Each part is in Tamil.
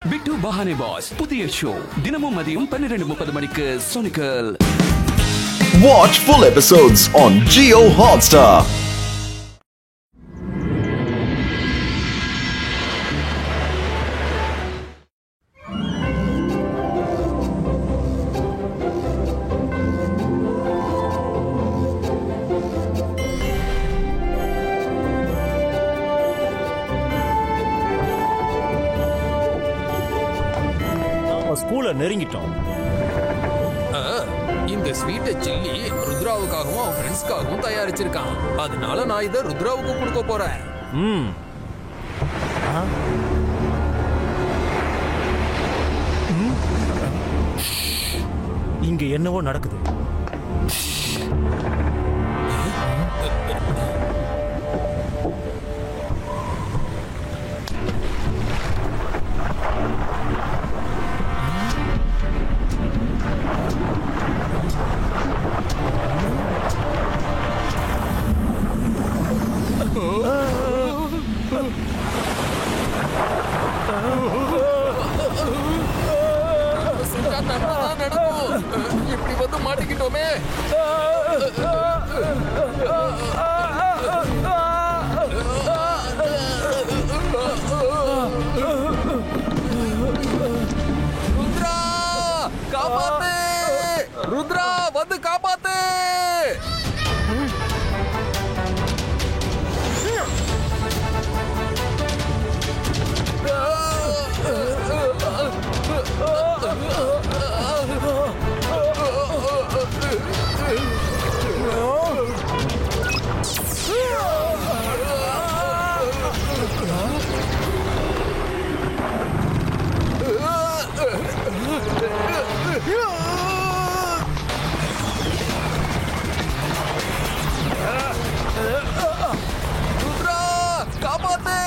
பிட்டு பஹானே பாஸ் புதிய ஷோ தினமும் மதியம் 12:30 மணிக்கு சோனிக்கல். Watch full episodes on Jio Hotstar. ஸ்கூல நெருங்கிட்டோம். இந்த ஸ்வீட்டை சில்லி ருத்ராவுக்காகவும் அவன் ஃப்ரெண்ட்ஸ்க்காகவும் தயாரிச்சிருக்கான். அதனால நான் இதை ருத்ராவுக்கு கொடுக்க போறேன். இங்க என்னவோ நடக்குது. இப்படி வந்து மாட்டிக்கிட்டோமே. ருத்ரா காப்பாத்து! ருத்ரா வந்து காப்பாத்து! ருத்ரா காப்பாத்து!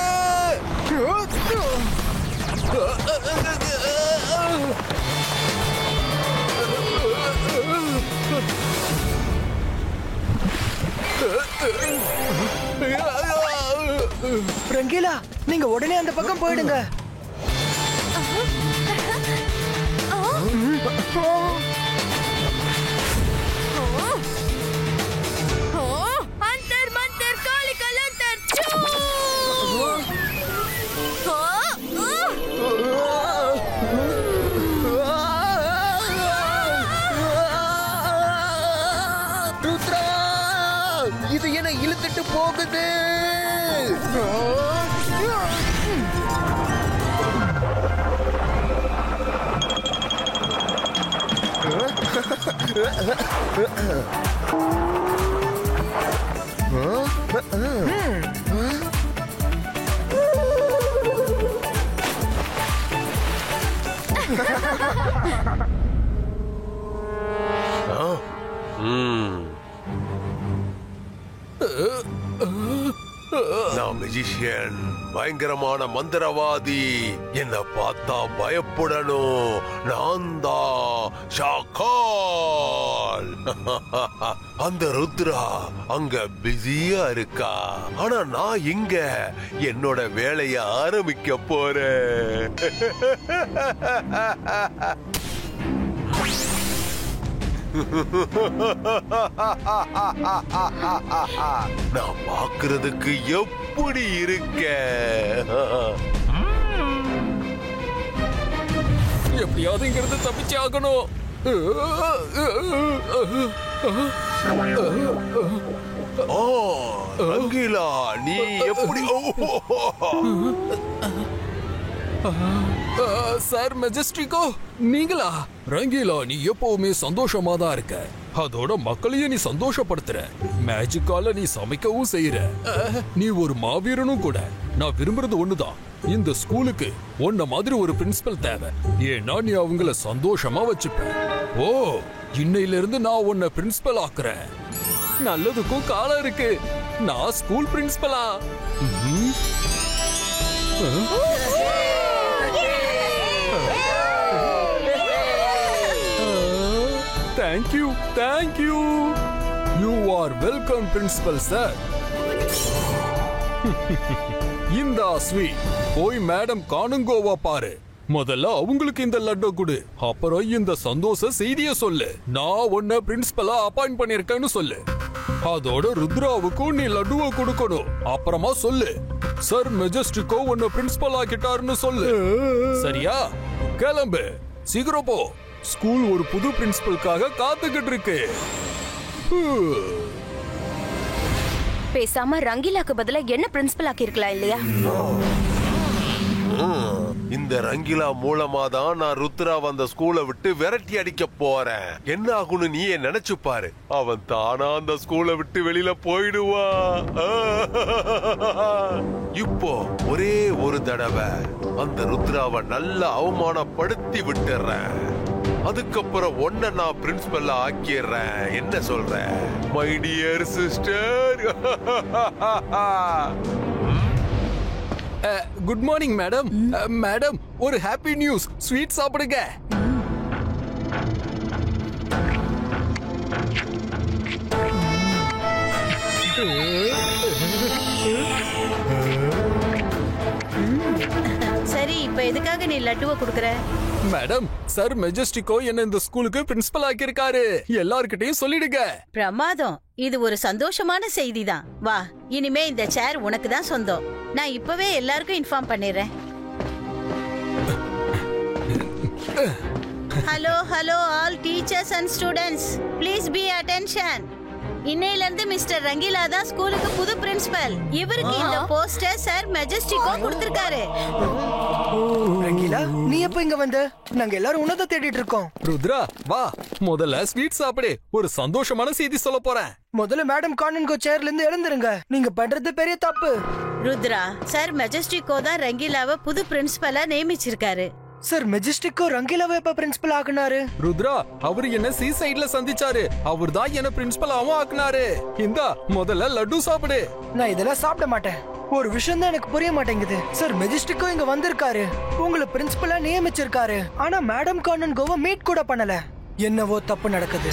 ரங்கீலா, நீங்க உடனே அந்த பக்கம் போயிடுங்க. अंतर मंतर काली कलंतर ருத்ரா, இது என்ன இழுத்துட்டு போகுது? நான் மெஜிஷியன், பயங்கரமான மந்திரவாதி. என்ன பார்த்தா பயப்படணும். நான் தான் ஷாக்கால். அந்த ருத்ரா அங்க பிஸியா இருக்கா. ஆனா நான் இங்க என்னோட வேலைய ஆரம்பிக்க போறேன். நான் பாக்குறதுக்கு எப்படி இருக்க? எப்படியாவது இங்கிருந்து தப்பிச்சு ஆகணும். ஓ ரங்கீலா, நீ எப்படி? சார் மெஜஸ்டிகோ, நீங்களா? ரங்கீலா, நீ எப்பவுமே சந்தோஷமா தான் இருக்க. அதோட மக்களையும் நீ சந்தோஷப்படுத்துற. மேஜிக்கால நீ சமைக்கவும் செய்யற. நீ ஒரு மாவீரனும் கூட. நான் விரும்புறது ஒண்ணுதான், இந்த ஸ்கூலுக்கு உன்ன மாதிரி ஒரு பிரின்சிபல் தேவை. ஏன்னா நீ அவங்கள சந்தோஷமா வச்சுப்ப. ஓ, இன்னையில இருந்து நான் உன்னை பிரின்சிபல் ஆக்குறேன். நல்லதுக்கும் காலம் இருக்கு. நான் school பிரின்சிபலா? Thank you, thank you. You are welcome, Principal Sir. இந்தா ஸ்வீட், போய் மேடம் காணுங்கோவா பாரு. முதல்ல அவங்களுக்கு இந்த லட்டு கொடு, அப்புறம் இந்த சந்தோஷ செய்திய சொல்லு. நான் உன்னை பிரின்சிபலா அப்பாயிண்ட் பண்ணிருக்கேன்னு சொல்லு. அதோட ருத்ராவுக்கும் நீ லட்டுவை கொடுக்கணும். அப்புறமா சொல்லு, சார் மெஜஸ்டிக்கோ உன்னை பிரின்சிபல் ஆக்கிட்டாருன்னு சொல்லு. சரியா? கிளம்பு, சீக்கிரம் போ. ஸ்கூல் ஒரு புது பிரின்சிபலுக்காக காத்துக்கிட்டு இருக்கு. பேசாம ரங்கீலாக்கு பதிலா என்ன பிரின்சிபல் ஆக்கி இருக்கலாம் இல்லையா? இந்த ரங்கிலா மூலமா தான் நான் ருத்ரா வந்த ஸ்கூலை விட்டு விரட்டி அடிக்க போறேன். என்ன ஆகும்னு நீயே நினைச்சு பாரு. அவன் தானா அந்த ஸ்கூலை விட்டு வெளியில போயிடுவா. இப்போ ஒரே ஒரு தடவை அந்த ருத்ராவை நல்லா அவமானப்படுத்தி விட்டுறேன். அதுக்கப்புறம் ஒன்ன நான் பிரின்சிபல்ல ஆக்கிடுறேன். என்ன சொல்ற my dear sister? Good morning madam. Madam, ஒரு ஹாப்பி நியூஸ். ஸ்வீட் சாப்பிடுங்க. சரி, இப்ப எதுக்காக நீ லட்டுவை குடுக்கற? மேடம், சார் மெஜஸ்டிக்கோ என்ன இந்த ஸ்கூலுக்கு பிரின்சிபல் ஆக்கியிருக்காரு. எல்லார்கிட்டயும் சொல்லிடுங்க. பிரமாதம். இது ஒரு சந்தோஷமான செய்திதான். வா, இனிமே இந்த சேர் உனக்கு தான் சொந்தம். நான் இப்பவே எல்லாருக்கும் இன்ஃபார்ம் பண்ணிடுறேன். Hello hello all teachers and students, please be attention. இன்னையில இருந்து மிஸ்டர் ரங்கீலா தான் ஸ்கூலுக்கு புது பிரின்சிபல். இவருக்கு இந்த போஸ்டர் சார் மெஜஸ்டிக்கோ கொடுத்திருக்காரு. ரங்கீலா, நீ எப்ப இங்க வந்த? நாங்க எல்லாரும் உன்னத தேடிட்டு இருக்கோம். ருத்ரா, வா, முதல்ல ஸ்வீட் சாப்பிடு. ஒரு சந்தோஷமான செய்தி சொல்ல போறேன். முதல்ல மேடம் கானன்கோ சேர்ல இருந்து எழுந்துருங்க. நீங்க பண்றது பெரிய தப்பு. ருத்ரா, சார் மெஜஸ்டிக்கோ தான் ரங்கீலாவை புது பிரின்சிபலா நியமிச்சிருக்காரு. சார் மெஜஸ்டிக்கோ ரங்கீலாவை எப்ப பிரின்சிபல் ஆக்குனாரு? ருத்ரா, அவரு என்ன சீ சைட்ல சந்திச்சாரு. அவர் தான் என்ன பிரின்சிபலாவும் ஆக்குனாரு. இந்தா, முதல்ல லட்டு சாப்பிடு. நான் இதெல்லாம் சாப்பிட மாட்டேன். ஒரு விஷயம் தான் எனக்கு புரிய மாட்டேங்குது. சார் மெஜஸ்டிக்கோ இங்க வந்திருக்காரு, உங்களை பிரின்சிபலா நியமிச்சிருக்காரு. ஆனா மேடம் கானன்கோவை மீட் கூட பண்ணல. என்னவோ தப்பு நடக்குது.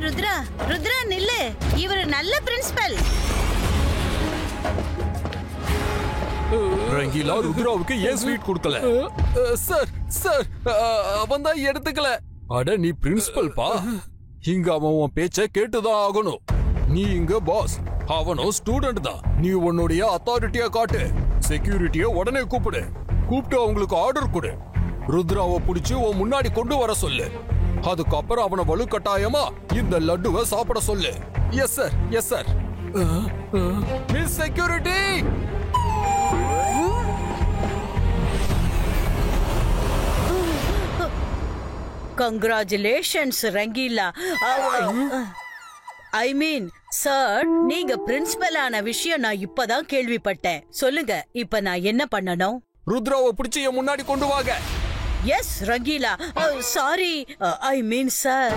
ருத்ரா, ருத்ரா நில்லு. இவரு நல்ல பிரின்சிபல். ரங்கீலா ருத்ராவுக்கு ஏன் ஸ்வீட் கொடுக்கல? சார் சார், அவன் தான் எடுத்துக்கல. அட, நீ பிரின்சிபல் பா. இங்க அவன் உன் பேச்ச கேட்டுதான் ஆகணும். நீ இங்க பாஸ், அவனும் ஸ்டூடெண்ட் தான். நீ உன்னுடைய அத்தாரிட்டியா காட்டு. செக்யூரிட்டிய உடனே கூப்பிட்டு அவங்களுக்கு ஆர்டர் கொடு. ருத்ராவை புடிச்சு உன் முன்னாடி கொண்டு வர சொல்லு. அதுக்கப்புறம் அவனை வலுக்கட்டாயமா இந்த லட்டுவை சாப்பிட சொல்லு. Yes sir, yes sir. Miss security, congratulations Rangeela. I mean sir, நீங்க பிரின்சிபல் ஆன விஷயம் நான் இப்பதான் கேள்விப்பட்டேன். சொல்லுங்க, இப்ப நான் என்ன பண்ணணும்? ருத்ராவை பிடிச்சு என் முன்னாடி கொண்டு வாங்க. எஸ் ரங்கீலா. சாரி, ஐ மீன் சார்.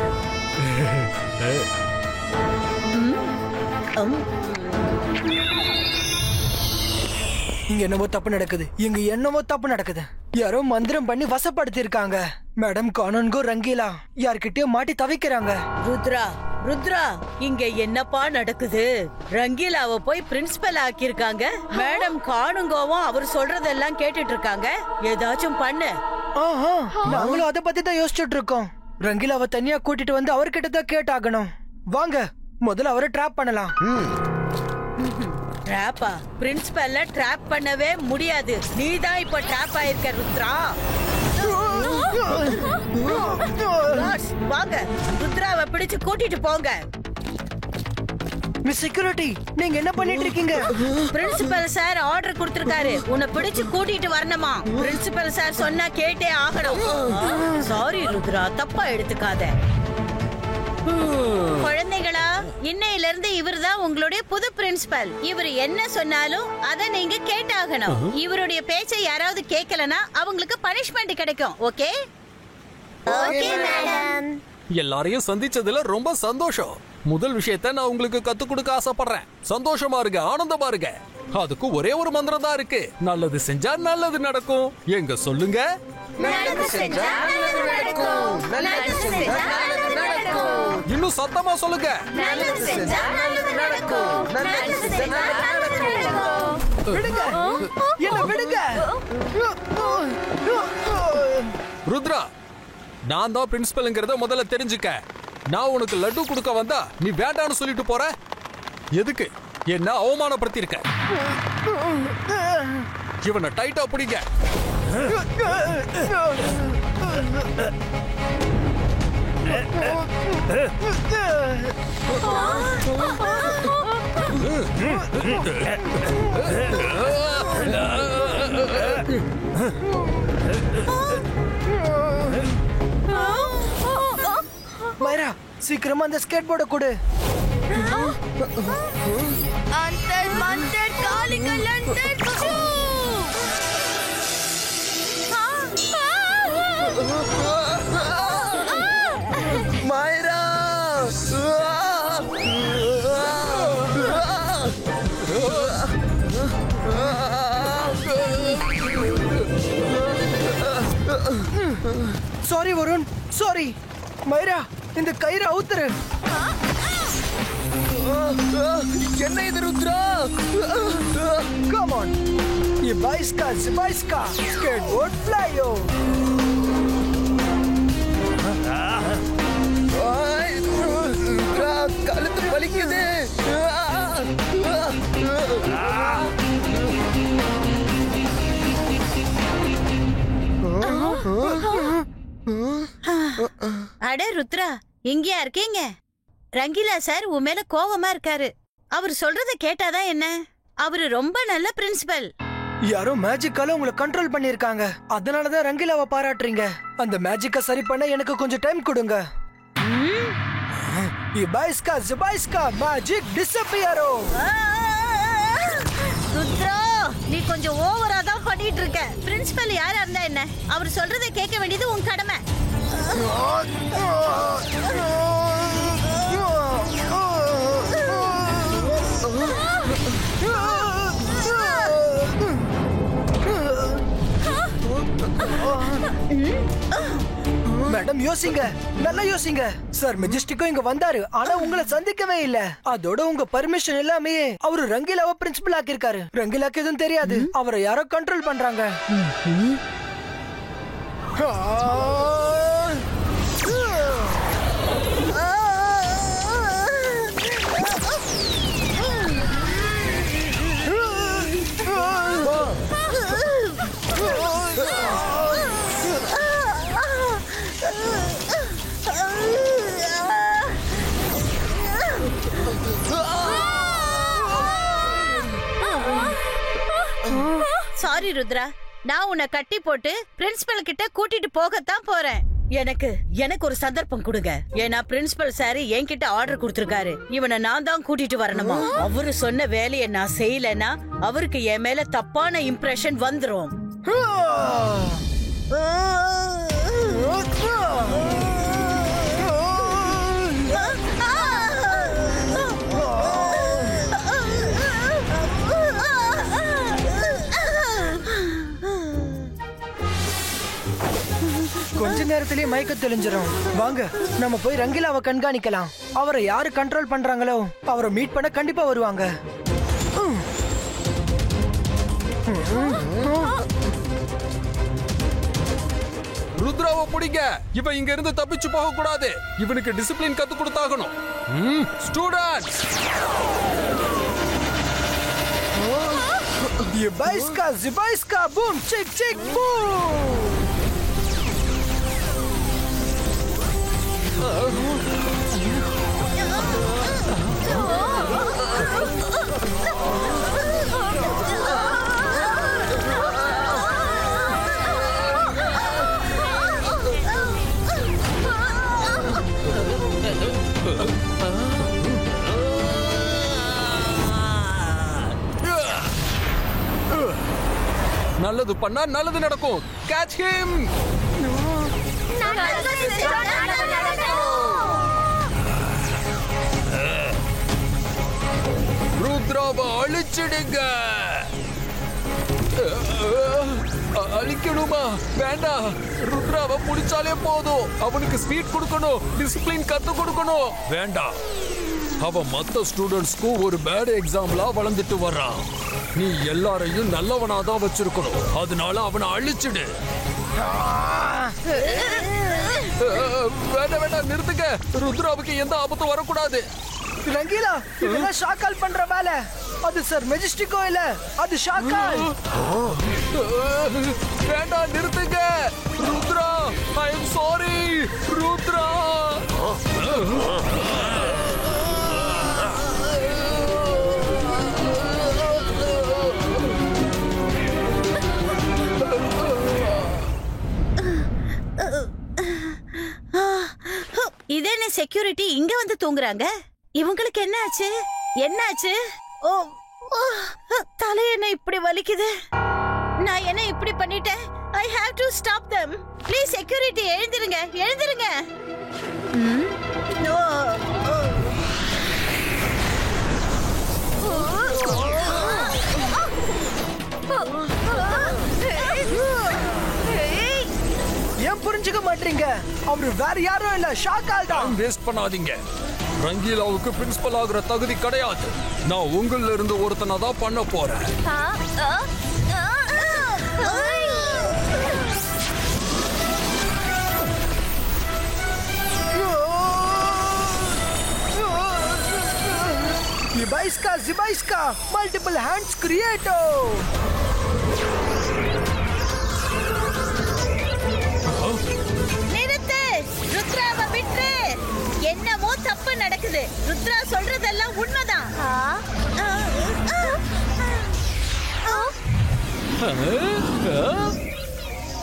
இங்க என்னவோ தப்பு நடக்குது. இங்க என்னவோ தப்பு நடக்குது. யாரோ மந்திரம் பண்ணி வசப்படுத்தி இருக்காங்க. மேடம் கானன்கோ ரங்கீலா யார்கிட்டயோ மாட்டி தவிக்கிறாங்க. ருத்ரா, ருத்ரா, இங்க என்னப்பா நடக்குது? ரங்கீலாவை போய் பிரின்சிபல் ஆக்கியிருக்காங்க. மேடம் கானுங்கோவும் அவர் சொல்றதெல்லாம் கேட்டுட்டு இருக்காங்க. ஏதாச்சும் பண்ணு. நாங்களும் அத பத்தி தான் யோசிச்சுட்டு இருக்கோம். ரங்கீலாவை தனியா கூட்டிட்டு வந்து அவர்கிட்ட தான் கேட்டாகணும். வாங்க, முதல்ல அவரை ட்ராப் பண்ணலாம். ட்ராப்பா? பிரின்சிபல்ல ட்ராப் பண்ணவே முடியாது. நீதான் இப்ப ட்ராப் ஆயிருக்க ருத்ரா. வாங்க, ருத்ராவை பிடிச்சு கூட்டிட்டு போங்க. மிஸ் செக்யூரிட்டி, நீங்க என்ன பண்ணிட்டு இருக்கீங்க? பிரின்சிபல் சார் ஆர்டர் கொடுத்திருக்காரு. உன்னை பிடிச்சு கூட்டிட்டு வரணுமா? பிரின்சிபல் சார் சொன்னா கேட்டே ஆகணும். சாரி ருத்ரா, தப்பா எடுத்துக்காத. குழந்தைகளா, இன்னையில இருந்து இவர் தான் உங்களுடைய புது பிரின்சிபல். இவர் என்ன சொன்னாலும் அத நீங்க கேட்டாகணும். இவருடைய பேச்சை யாராவது கேட்கலனா அவங்களுக்கு பனிஷ்மெண்ட் கிடைக்கும். ஓகே? Okay madam. எல்லாரையும் சந்திச்சதுல ரொம்ப சந்தோஷம். முதல் விஷயத்தை நான் உங்களுக்கு கத்து கொடுக்க ஆசைப்படுறேன். சந்தோஷமா இருங்க, ஆனந்தமா இருங்க. அதுக்கு ஒரே ஒரு மந்திரம் தான் இருக்கு. நல்லது செஞ்சா நல்லது நடக்கும். எங்க சொல்லுங்க. நல்லது செஞ்சா நல்லது நடக்கும். நல்லது செஞ்சா நல்லது நடக்கும். இன்னும் சத்தமா சொல்லுங்க. நல்லது செஞ்சா நல்லது நடக்கும். நல்லது செஞ்சா நல்லது நடக்கும். விடுங்க என்ன விடுங்க. ருத்ரா, நான் தான் பிரின்சிபல்ங்கிறத முதல்ல தெரிஞ்சுக்க. நான் உனக்கு லட்டு கொடுக்க வந்தா நீ வேண்டான்னு சொல்லிட்டு போற. எதுக்கு? என்ன அவமானப்படுத்தி இருக்க. இவனை டைட்டா பிடிங்க. மைரா, சீக்கிரமா அந்த ஸ்கேட் போர்டை கொடு. अंतर मंतर कालिका लंतर छू மைரா, சாரி வருண், சாரி. மைரா, இந்த கயிறு அவுத்துரு. என்ன இது ருத்ரா? கம் ஆன், ये बाइस का स्केटबोर्ड फ्लायो. கழுத்து வலிக்குது. அட ருத்ரா, இங்கயா இருக்கீங்க? ரங்கீலா சார் உன் மேல கோவமா இருக்காரு. அவர் சொல்றத கேட்டாதான் என்ன? அவரு ரொம்ப நல்ல பிரின்சிபல். யாரோ மேஜிக்கால உங்களை கண்ட்ரோல் பண்ணிருக்காங்க. அதனாலதான் ரங்கீலாவை பாராட்டுறீங்க. அந்த மேஜிக்க சரி பண்ண எனக்கு கொஞ்சம் டைம் கொடுங்க. மேஜிக் டிஸப்பியரோ. ருத்ரா, நீ கொஞ்சம் ஓவரா தான் பண்ணிட்டு இருக்க. பிரின்சிபல் யாரா இருந்தா என்ன? அவர் சொல்றதை கேட்க வேண்டியது உன் கடமை. மேடம் யோசிங்க, நல்லா யோசிங்க. சார் மெஜஸ்டிக்கோ இங்க வந்தாரு, ஆனா உங்களை சந்திக்கவே இல்ல. அதோட உங்க பர்மிஷன் எல்லாமே அவரு ரங்கீலாவை பிரின்சிபல் ஆக்கியிருக்காரு. ரங்கீலாக்கு எதுவும் தெரியாது, அவரை யாரோ கண்ட்ரோல் பண்றாங்க. சாரி ருத்ரா, நான் உன்னை கட்டி போட்டு பிரின்சிபல் கிட்ட கூட்டிட்டு போகத்தான் போறேன். எனக்கு ஒரு சந்தர்ப்பம் கொடுங்க. ஏன்னா பிரின்சிபல் சார் என்கிட்ட ஆர்டர் கொடுத்திருக்காரு. இவனை நான் தான் கூட்டிட்டு வரணுமா? அவரு சொன்ன வேலையை நான் செய்யலன்னா அவருக்கு என் மேல தப்பான இம்ப்ரெஷன் வந்துரும். கொஞ்ச நேரத்திலேயே மயக்க தெளிஞ்சிரும். வாங்க நம்ம போய் ரங்கீலாவை கண்காணிக்கலாம். அவரை யாரு கண்ட்ரோல் பண்றாங்களோ அவரை மீட் பண்ண கண்டிப்பா வருவாங்க. ருத்ராவை பிடிங்க. இவன் இங்க இருந்து தப்பிச்சு போக கூடாது. இவனுக்கு டிசிப்ளின் கத்து கொடுத்தாகணும். ஸ்டூடண்ட்ஸ், ये बाइस का बूम चिक चिक बूम. நல்லது பண்ணா நல்லது நடக்கும். Catch him. ருத்ராவை அழிச்சிடுங்க. அழிக்கணுமா? வேண்டாம். ருத்ராவை பிடிச்சாலே போதும். அவனுக்கு ஸ்பீட் கொடுக்கணும், டிசிப்ளின் கத்து கொடுக்கணும். வேண்டாம், அவன் மத்த ஸ்டூடெண்ட்ஸ்க்கு ஒரு பேட் எக்ஸாம்பிளா வளர்ந்துட்டு வர்றான். நீ எல்லாரையும் நல்லவனாதான் வச்சிருக்கணும். அதனால அவனை அழிச்சிடு. வேண்டாம், நிறுத்துங்க. ருத்ராவுக்கு எந்த ஆபத்தும் வரக்கூடாது. ரங்கீலா, இதெல்லாம் ஷாக்கால் பண்ற வேலை. அது சார் மெஜஸ்டிக்கோ இல்ல, அது ஷாக்கால். வேண்டாம், நிறுத்துங்க. Rudra, I am sorry. Rudra. இதே செக்யூரிட்டி இங்க வந்து தூங்குறாங்க. இவங்களுக்கு என்ன ஆச்சு? என்னாச்சு? ஓ, தலை என்ன இப்படி வலிக்குது. நான் என்ன இப்படி பண்ணிட்டேன்? I have to stop them. Please security, எழுந்திருங்க, எழுந்திருங்க. ஏன் புரிஞ்சுக்க மாட்டீங்க? அவரு வேற யாரும் இல்ல, ஷாக்கால் தான். வேஸ்ட் பண்ணாதீங்க. ரங்கீலாவுக்கு பிரின்சிபல் ஆகுற தகுதி கிடையாது. நான் உங்கள இருந்து ஒருத்தனை தான் பண்ண போறேன். Zibaiska, multiple hands creato. நிறுத்து, ருத்ராவை விட்டு. என்னமோ தப்பு நடக்குது. ருத்ரா சொல்றதெல்லாம் உண்மைதான்.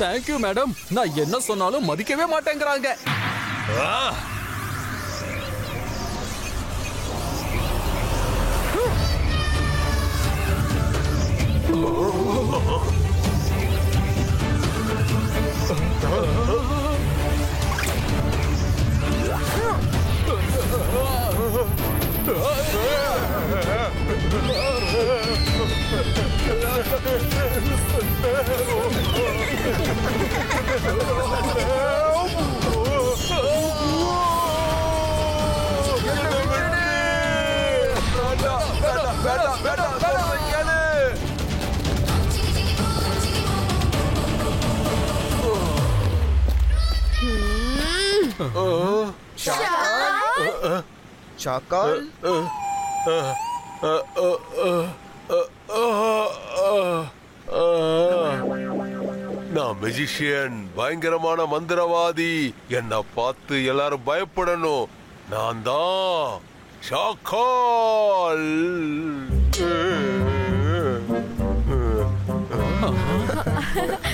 Thank you madam. நான் என்ன சொன்னாலும் மதிக்கவே மாட்டேங்கிறாங்க. ஷாக்கால், நான் மெஜிஷியன், பயங்கரமான மந்திரவாதி. என்ன பார்த்து எல்லாரும் பயப்படணும். நான் தான் ஷாக்கால்.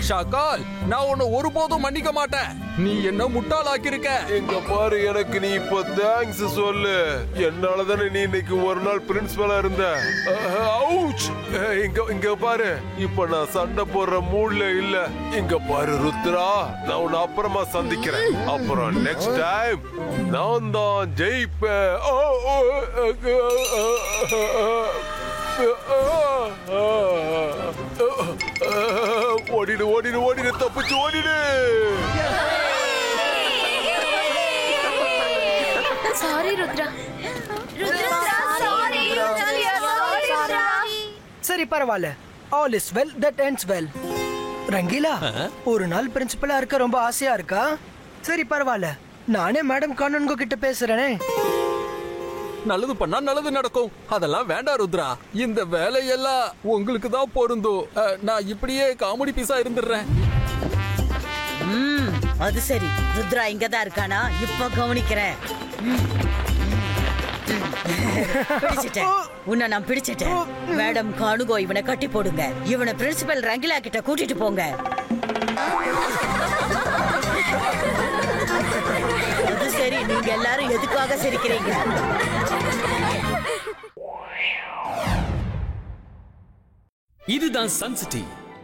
ஷாக்கால், நான் உன்னை ஒருபோதும் மன்னிக்க மாட்டேன். நீ என்ன முட்டாளாக்கிருக்க. எங்க பாரு, எனக்கு நீ இப்ப தேங்க்ஸ் சொல்லு. என்னால தானே நீ இன்னைக்கு ஒரு நாள் பிரின்சிபலா இருந்த. இங்க பாரு, இப்ப நான் சண்டை போடுற மூட்ல இல்ல. இங்க பாரு ருத்ரா, நான் உன்னை அப்புறமா சந்திக்கிறேன். அப்புறம் நெக்ஸ்ட் டைம் நான் தான் ஜெயிப்பேன். ஓடிடு ஓடிடு ஓடிடு, தப்பிச்சு ஓடிடு. சாரி ருத்ரா. சரி, பரவாயில்ல. All is well that ends well. Rangeela, ஒரு நாள் பிரின்சிபலா இருக்க ரொம்ப ஆசையா இருக்கா? சரி, பரவாயில்ல. நானே மேடம் கானன்கோ கிட்ட பேசுறேனே. நல்லது பண்ணா நல்லது நடக்கும். அதெல்லாம் வேண்டாம் ருத்ரா. இந்த வேலையெல்லாம் உங்களுக்கு தான் பொருந்தும். நான் இப்படியே காமெடி பீஸா இருந்துடுறேன். அது சரி, ருத்ரா இங்கதான் இருக்கானா? இப்ப கவனிக்கிறேன். பிடிச்சிட்டேன், உன்னை நான் பிடிச்சிட்டேன். மேடம் கானுகோ, இவனை கட்டி போடுங்க. இவனை பிரின்சிபல் ரங்கிலா கிட்ட கூட்டிட்டு போங்க. அது சரி, நீங்க எல்லாரும் எதுக்காக சிரிக்கிறீங்க? இதுதான் சன் சிட்டி.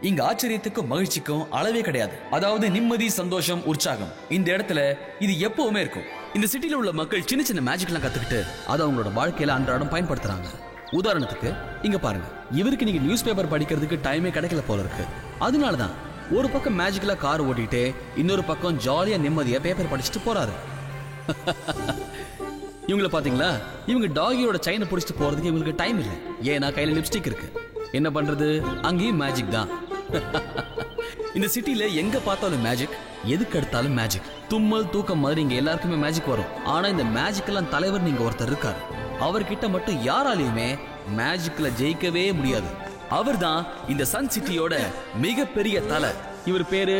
இங்க ஆச்சரியத்துக்கும் மகிழ்ச்சிக்கும் அளவே கிடையாது. அதாவது நிம்மதி, சந்தோஷம், உற்சாகம். இந்த இடத்துல இது எப்பவுமே இருக்கும். இந்த சிட்டில உள்ள மக்கள் சின்ன சின்ன மேஜிக்லாம் கத்துக்கிட்டு அதை அவங்களோட வாழ்க்கையில அன்றாடம் பயன்படுத்துறாங்க. உதாரணத்துக்கு இங்க பாருங்க, இவருக்கு நீங்க நியூஸ் பேப்பர் படிக்கிறதுக்கு டைமே கிடைக்கல போல இருக்கு. அதனாலதான் ஒரு பக்கம் மேஜிக்கலா கார் ஓட்டிட்டு இன்னொரு பக்கம் ஜாலியா நிம்மதியா பேப்பர் படிச்சுட்டு போறாரு. இவங்கள பாத்தீங்களா? இவங்க டாகியோட செயினை பிடிச்சிட்டு போறதுக்கு இவங்களுக்கு டைம் இல்லை. ஏன்னா கையில லிப்ஸ்டிக் இருக்கு. என்ன பண்றது, அங்கேயும் மேஜிக் தான். இந்த சிட்டில எங்க பார்த்தாலும் மேஜிக், எதுக்கு எடுத்தாலும் மேஜிக். தும்மல் தூக்கம் மாதிரி இங்க எல்லாருக்குமே மேஜிக் வரும். ஆனா இந்த மேஜிக் எல்லாம் தலைவர் நீங்க ஒருத்தர் இருக்காரு, அவர்கிட்ட மட்டும் யாராலையுமே மேஜிக்ல ஜெயிக்கவே முடியாது. அவர்தான் இந்த சன் சிட்டியோட மிகப்பெரிய தலை. இவர் பேரு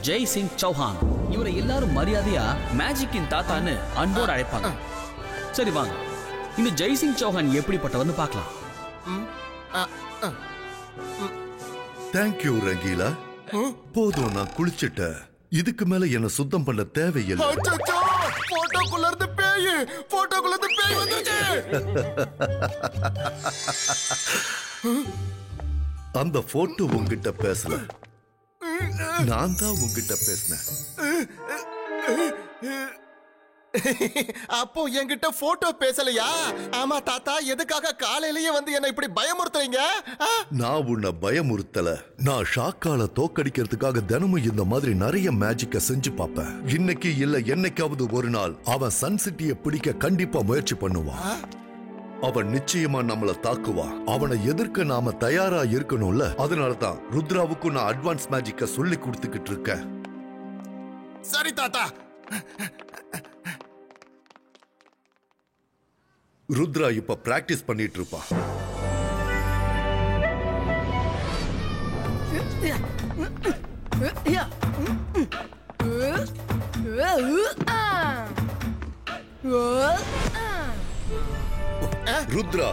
ஜெய் சிங் சௌஹான். இவரை எல்லாரும் மரியாதையா மேஜிக்கின் தாத்தான்னு அன்போடு அழைப்பாங்க. சரி வாங்க, இந்த ஜெய் சிங் சௌஹான் எப்படிப்பட்டவன்னு பார்க்கலாம். தேங்க்யூ ரங்கீலா. போதும், நான் குளிச்சிட்டேன். இதுக்கு மேல என்ன சுத்தம் பண்ண தேவையில்லை. போட்டோக்குள்ள இருந்து பேய் வந்துருச்சு. அந்த போட்டோ உங்ககிட்ட பேசல, நான் தான் உங்ககிட்ட பேசினேன். அப்போ என்கிட்ட போட்டோ பேசலையா? ஆமா தாத்தா, எதுக்காக காலையிலேயே வந்து என்ன இப்படி பயமுறுத்துறீங்க? நான் உன்னை பயமுறுத்தல. நான் ஷாக்கால தோக்கடிக்கிறதுக்காக தினமும் இந்த மாதிரி நிறைய மேஜிக்க செஞ்சு பார்ப்பேன். இன்னைக்கு இல்ல என்னைக்காவது ஒரு நாள் அவன் சன் சிட்டியை பிடிக்க கண்டிப்பா முயற்சி பண்ணுவான். அவன் நிச்சயமா நம்மள தாக்குவான். அவனை எதிர்க்க நாம தயாரா இருக்கணும்ல. அதனாலதான் ருத்ராவுக்கும் நான் அட்வான்ஸ் மேஜிக்க சொல்லி கொடுத்துக்கிட்டு இருக்கேன். சரி தாத்தா. ருத்ரா இப்ப பிராக்டிஸ் பண்ணிட்டு இருப்பான். ருத்ரா,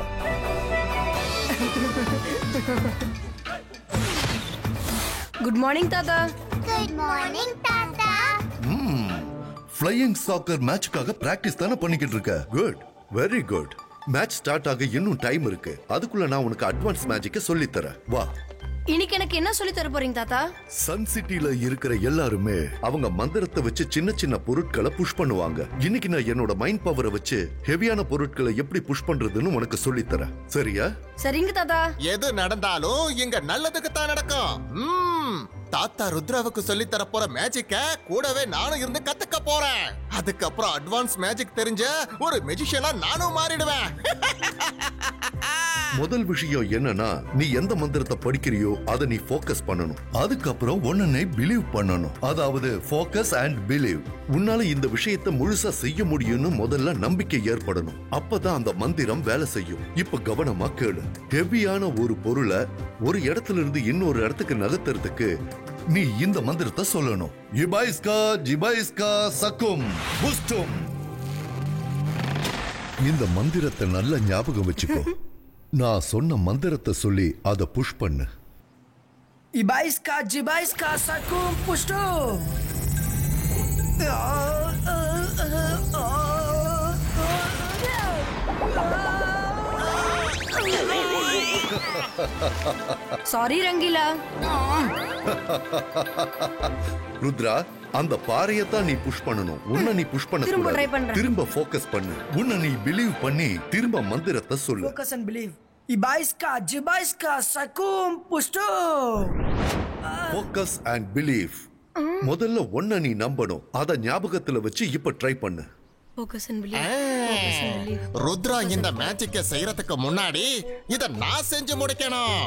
குட் மார்னிங் தாத்தா. குட் மார்னிங் தாத்தா. ஃப்ளையிங் சாக்கர் மேட்ச்க்காக பிராக்டிஸ் தானே பண்ணிக்கிட்டு இருக்க. Good, very good. Match start ஆக இன்னும் டைம் இருக்கு. அதுக்குள்ள நான் உனக்கு அட்வான்ஸ் மேஜிக்க சொல்லி தரேன். வா. இன்னைக்கு எனக்கு என்ன சொல்லி தர போறீங்க தாத்தா? சன் சிட்டில இருக்கிற எல்லாருமே அவங்க மந்திரத்தை வச்சு சின்ன சின்ன பொருட்களை புஷ் பண்ணுவாங்க. இன்னைக்கு நான் என்னோட மைண்ட் பவரை வச்சு ஹெவியான பொருட்களை எப்படி புஷ் பண்றதுன்னு உனக்கு சொல்லி தரேன். சரியா? சரிங்க தாத்தா. எது நடந்தாலும் இங்க நல்லதுக்கு தான் நடக்கும். தாத்தா ருத்ராவுக்கு சொல்லி தர போற மேஜிக்க கூடவே நானும் இருந்து கத்துக்க போறேன். அதுக்கப்புறம் அட்வான்ஸ் மேஜிக் தெரிஞ்ச ஒரு மெஜிஷியனா நானும் மாறிடுவேன். முதல் விஷயம் என்னன்னா, நீ எந்த மந்திரத்தை படிக்கிறியோ அதை நீ ஃபோக்கஸ் பண்ணணும். அதுக்கப்புறம் ஒன்னே பிலீவ் பண்ணணும். அதாவது ஃபோக்கஸ் அண்ட் பிலீவ். உன்னால இந்த விஷயத்தை முழுசா செய்ய முடியும்னு முதல்ல நம்பிக்கை ஏற்படணும். அப்பதான் அந்த மந்திரம் வேலை செய்யும். இப்ப கவனமா கேளு. ஹெவியான ஒரு பொருளை ஒரு இடத்துல இருந்து இன்னொரு இடத்துக்கு நகர்த்துறதுக்கு நீ இந்த மந்திரத்தை சொல்லணும். இபாய்ஸ்கா ஜிபாய்ஸ்கா சக்கும் புஸ்டும். இந்த மந்திரத்தை நல்ல ஞாபகம் வச்சுக்கோ. நான் சொன்ன மந்திரத்தை சொல்லி அதை புஷ் பண்ணு. இபாய்ஸ்கா ஜிபாய்ஸ்கா சக்கும் புஷ்டும். சாரி ரங்கீலா. ருத்ரா, அந்த பாறையத்தான் நீ புஷ் பண்ணணும். உன்னை நீ புஷ் பண்ண கூடாது. திரும்ப ஃபோக்கஸ் பண்ணு. உன்னை நீ பிலீவ் பண்ணி திரும்ப மந்திரத்தை சொல்லு. Focus and believe. இபாய்ஸ்கா ஜிபாய்ஸ்கா சக்கும் புஷ்டும். Focus and believe. முதல்ல உன்னை நீ நம்பணும். அத ஞாபகத்துல வச்சு இப்ப ட்ரை பண்ணு. ருத்ரா இந்த மேஜிக்க செய்யறதுக்கு முன்னாடி இத நான் செஞ்சு முடிக்கணும்.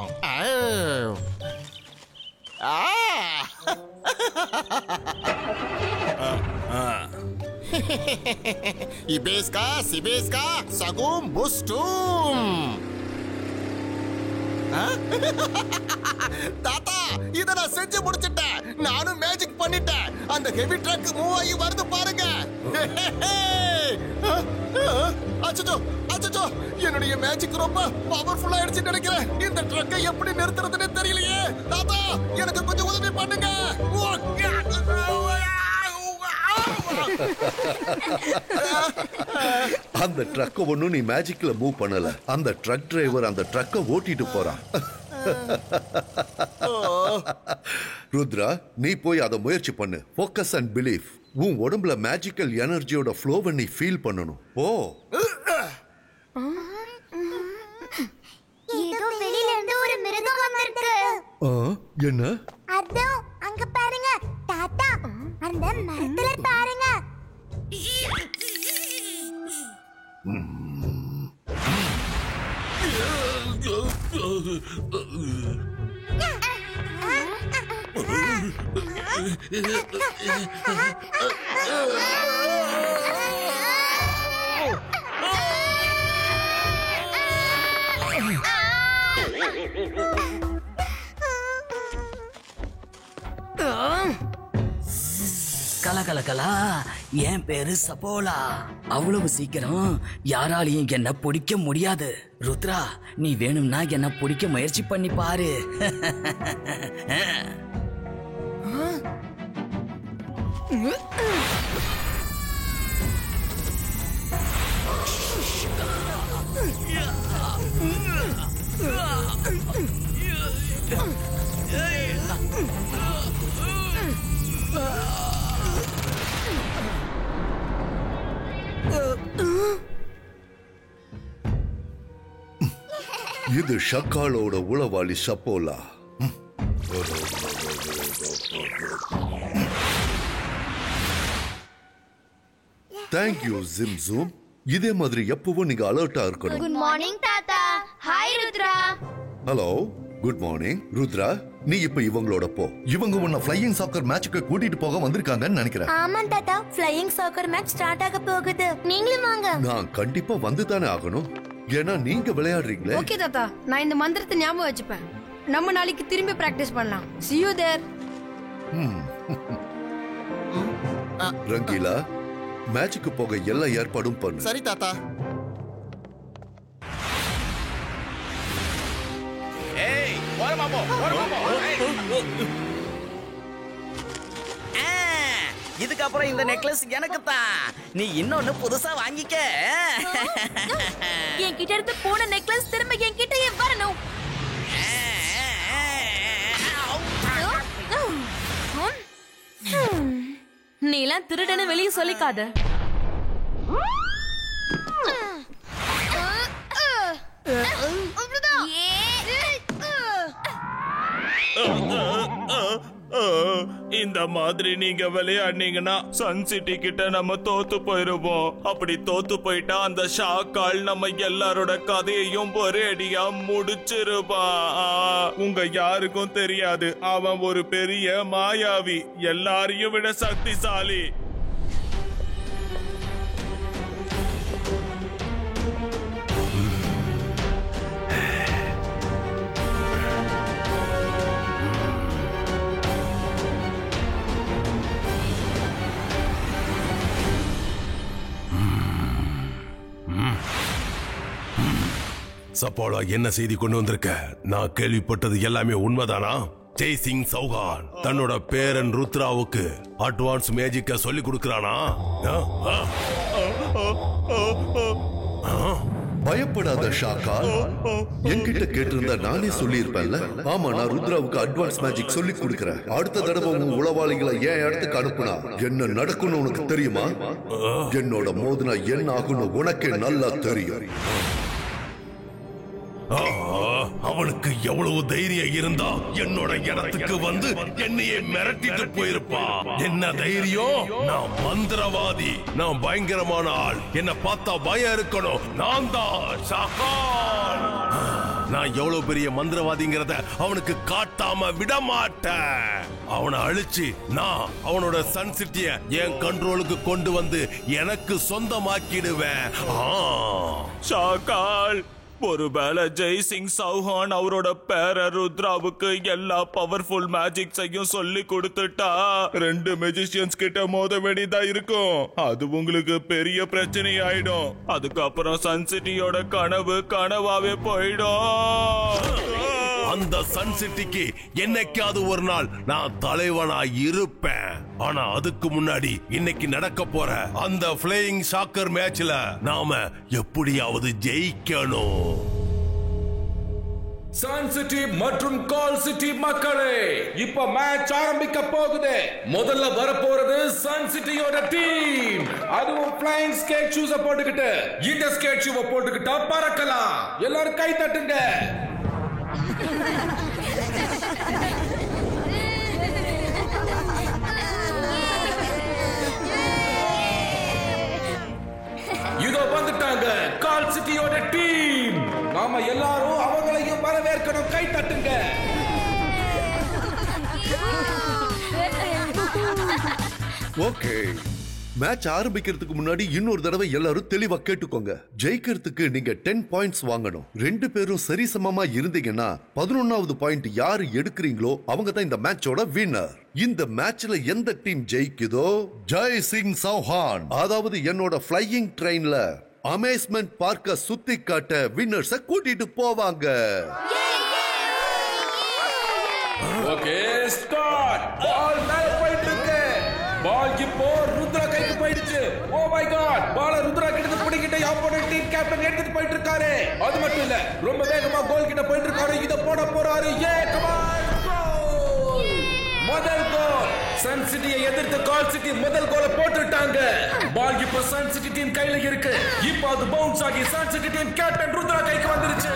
இபேஸ்கா சிபேஸ்கா சகும் புஸ்டும். தாத்தா, இத நான் செஞ்சு முடிச்சிட்டேன். நானும் மேஜிக் பண்ணிட்டேன். அந்த ஹெவி ட்ரக் மூவ் ஆகி வருது பாருங்க. அச்சச்சோ அச்சச்சோ, என்னுடைய மேஜிக் ரொம்ப பவர்ஃபுல்லா ஆயிடுச்சு நினைக்கிறேன். இந்த ட்ரக்கை எப்படி நிறுத்துறதுன்னு தெரியலையே. தாத்தா, எனக்கு கொஞ்சம் உதவி பண்ணுங்க. அந்த ட்ரக்க ஒண்ணும் நீ மேஜிக்ல மூவ் பண்ணல. அந்த ட்ரக் டிரைவர் அந்த ட்ரக்க ஓட்டிட்டு போறான். ருத்ரா, நீ போய் அதை முயற்சி பண்ணு. Focus and believe. உன் உடம்புல மேஜிக்கல் எனர்ஜியோட ஃப்ளோவை நீ ஃபீல் பண்ணணும். ஓ, ஏதோ வெளியில இருந்து ஒரு மிருகம் வந்திருக்கு. என்ன? அதோ அங்க பாருங்க தாத்தா, அந்த மரத்துல பாருங்க. கலகலகலா, என் பேரு சபோலா. அவ்வளவு சீக்கிரம் யாராலையும் என்ன பிடிக்க முடியாது. ருத்ரா, நீ வேணும்னா என்ன பிடிக்க முயற்சி பண்ணி பாரு. இது ஷக்காலோட உளவாளி சப்போலா. தேங்க்யூ ஜிம்சூம். இதே மாதிரி எப்பவும் நீங்க அலர்ட்டா இருக்கணும். குட் மார்னிங் தாத்தா. Hi Rudra. Hello, good morning Rudra. நீ இப்ப இவங்களோட போ. இவங்க உன்னை ஃப்ளையிங் சாக்கர் மேட்சுக்கு கூட்டிட்டு போக வந்திருக்காங்கன்னு நினைக்கிறேன். ஆமா தாத்தா, ஃப்ளையிங் சாக்கர் மேட்ச் ஸ்டார்ட் ஆக போகுது. நீங்களும் வாங்க. நான் கண்டிப்பா வந்து தானே ஆகணும், ஏன்னா நீங்க விளையாடுறீங்களே. ஓகே தாத்தா, நான் இந்த மந்திரத்தை ஞாபகம் வச்சுப்பேன். நம்ம நாளைக்கு திரும்பி பிராக்டிஸ் பண்ணலாம். See you there. ரங்கீலா, மேட்சுக்கு போக எல்லா ஏற்பாடும் பண்ணு. சரி தாத்தா. ஏய், ஓரமா போ, ஓரமா போ. இதுக்கப்புறம் இந்த நெக்லஸ் எனக்கு தான். நீ இன்னொன்னு புதுசா வாங்கிக்க. என்கிட்ட இருந்து போன நெக்லஸ் திரும்ப என்கிட்டயே வரணும். நீ எல்லாம் திருடன்னு வெளியே சொல்லிக்காத. இந்த மாதிரி நீங்க விளையாடுனீங்கன்னா சன் சிட்டி கிட்ட நம்ம தோத்து போயிருவோம். அப்படி தோத்து போயிட்டா அந்த ஷாக்கால் நம்ம எல்லாரோட கதையையும் ஒரே அடியா முடிச்சிருப்பான். உங்க யாருக்கும் தெரியாது, அவன் ஒரு பெரிய மாயாவி, எல்லாரையும் விட சக்திசாலி. சப்போலா, என்ன செய்தி கொண்டு வந்திருக்க? நான் கேள்விப்பட்டது எல்லாமே உண்மைதானா? ஜெய்சிங் சௌஹான் தன்னோட பேரன் ருத்ராவுக்கு அட்வான்ஸ் மேஜிக்க சொல்லி கொடுக்கறானா? பயப்படாத ஷாக்கா, என்கிட்ட கேட்டிருந்தா நானே சொல்லியிருப்பேன்ல. ஆமா, நான் ருத்ராவுக்கு அட்வான்ஸ் மேஜிக் சொல்லி கொடுக்கிறேன். அடுத்த தடவை உங்க உளவாளிகளை என் இடத்துக்கு அனுப்புனா என்ன நடக்கும்னு உனக்கு தெரியுமா? என்னோட மோதினா என்ன ஆகும்னு உனக்கே நல்லா தெரியும். அவனுக்கு எவ்வளவு தைரியம் இருந்தா என்னோட இடத்துக்கு வந்து என்னையே மிரட்டிட்டு போயிருப்பான். என்ன தைரியம்? நான் மந்திரவாதி, நான் பயங்கரமான ஆள். என்ன பார்த்தா பயம் இருக்கணும். நான் தான் ஷாக்கால். நான் எவ்வளவு பெரிய மந்திரவாதிங்கிறத அவனுக்கு காட்டாம விட மாட்டேன். அவனை அழிச்சு நான் அவனோட சன் சிட்டிய என் கண்ட்ரோலுக்கு கொண்டு வந்து எனக்கு சொந்தமாக்கிடுவேன். ஷாக்கால், ஒருவேளை ஜெய்சிங் சௌஹான் அவரோட பேர ருத்ராவுக்கு எல்லா பவர்ஃபுல் மேஜிக்ஸையும் சொல்லி கொடுத்துட்டா 2 மெஜிஷியன்ஸ் கிட்ட மோத வேண்டியதா இருக்கும். அது உங்களுக்கு பெரிய பிரச்சனை ஆயிடும். அதுக்கப்புறம் சன் சிட்டியோட கனவு கனவாவே போயிடும். அந்த சன் சிட்டிக்கு என்னைக்காவது ஒரு நாள் நான் தலைவனா இருப்பேன். ஆனா அதுக்கு முன்னாடி இன்னைக்கு நடக்க போற அந்த ஃப்ளையிங் சாக்கர் மேட்ச்ல நாம எப்படியாவது ஜெயிக்கணும். சன் சிட்டி மற்றும் கால் சிட்டி மக்களே, இப்ப மேட்ச் ஆரம்பிக்க போகுது. முதல்ல வரப்போறது சன் சிட்டியோட டீம். அதுவும் ஃப்ளையிங் ஸ்கேட் ஷூஸ் போட்டுக்கிட்டு. இந்த ஸ்கேட் ஷூவை போட்டுக்கிட்டா பறக்கலாம். எல்லாரும் கை தட்டுங்க. இதோ வந்துட்டாங்க கால் சிட்டியோட டீம். நாம எல்லாரும் அவங்களையும் வரவேற்கணும். கை தட்டுங்க. ஓகே, மேட்ச் ஆரம்பிக்கிறதுக்கு முன்னாடி இன்னொரு தடவை எல்லாரும் தெளிவா கேட்டுக்கோங்க. ஜெயிக்கிறதுக்கு நீங்க 10 பாயிண்ட்ஸ் வாங்கணும். 2 பேரும் சரிசமமா இருந்தீங்கன்னா 11வது பாயிண்ட் யாரு எடுக்கிறீங்களோ அவங்க தான் இந்த மேட்சோட வின்னர். இந்த மேட்ச்ல எந்த டீம் ஜெயிக்குதோ ஜெய் சிங் சௌஹான், அதாவது என்னோட ஃப்ளையிங் ட்ரெயின்ல அமேஸ்மெண்ட் பார்க்க சுத்தி காட்ட வின்னர்ஸ கூட்டிட்டு போவாங்க. Okay, start. பால் மேல போயிட்டு இருக்கு. பால் இப்போ ருத்ரா கைக்கு போயிடுச்சு. ஓ மை காட், பால் ருத்ரா கிட்ட பிடிக்கிட்ட ஆப்போனன்ட் டீம் கேப்டன் எடுத்துட்டு போயிட்டு இருக்காரு. அது மட்டும் இல்ல, ரொம்ப வேகமா கோல் கிட்ட போயிட்டு இருக்காரு. இத போட போறாரு. ஏ கமான், கோல்! முதல் கோல். சன் சிட்டியை எதிர்த்து கால் சிட்டி முதல் கோலை போட்டுட்டாங்க. பால் இப்போ சன் சிட்டி டீம் கையில இருக்கு. இப்போ அது பவுன்ஸ் ஆகி Sun City team captain Rudra கைக்கு வந்துருச்சு.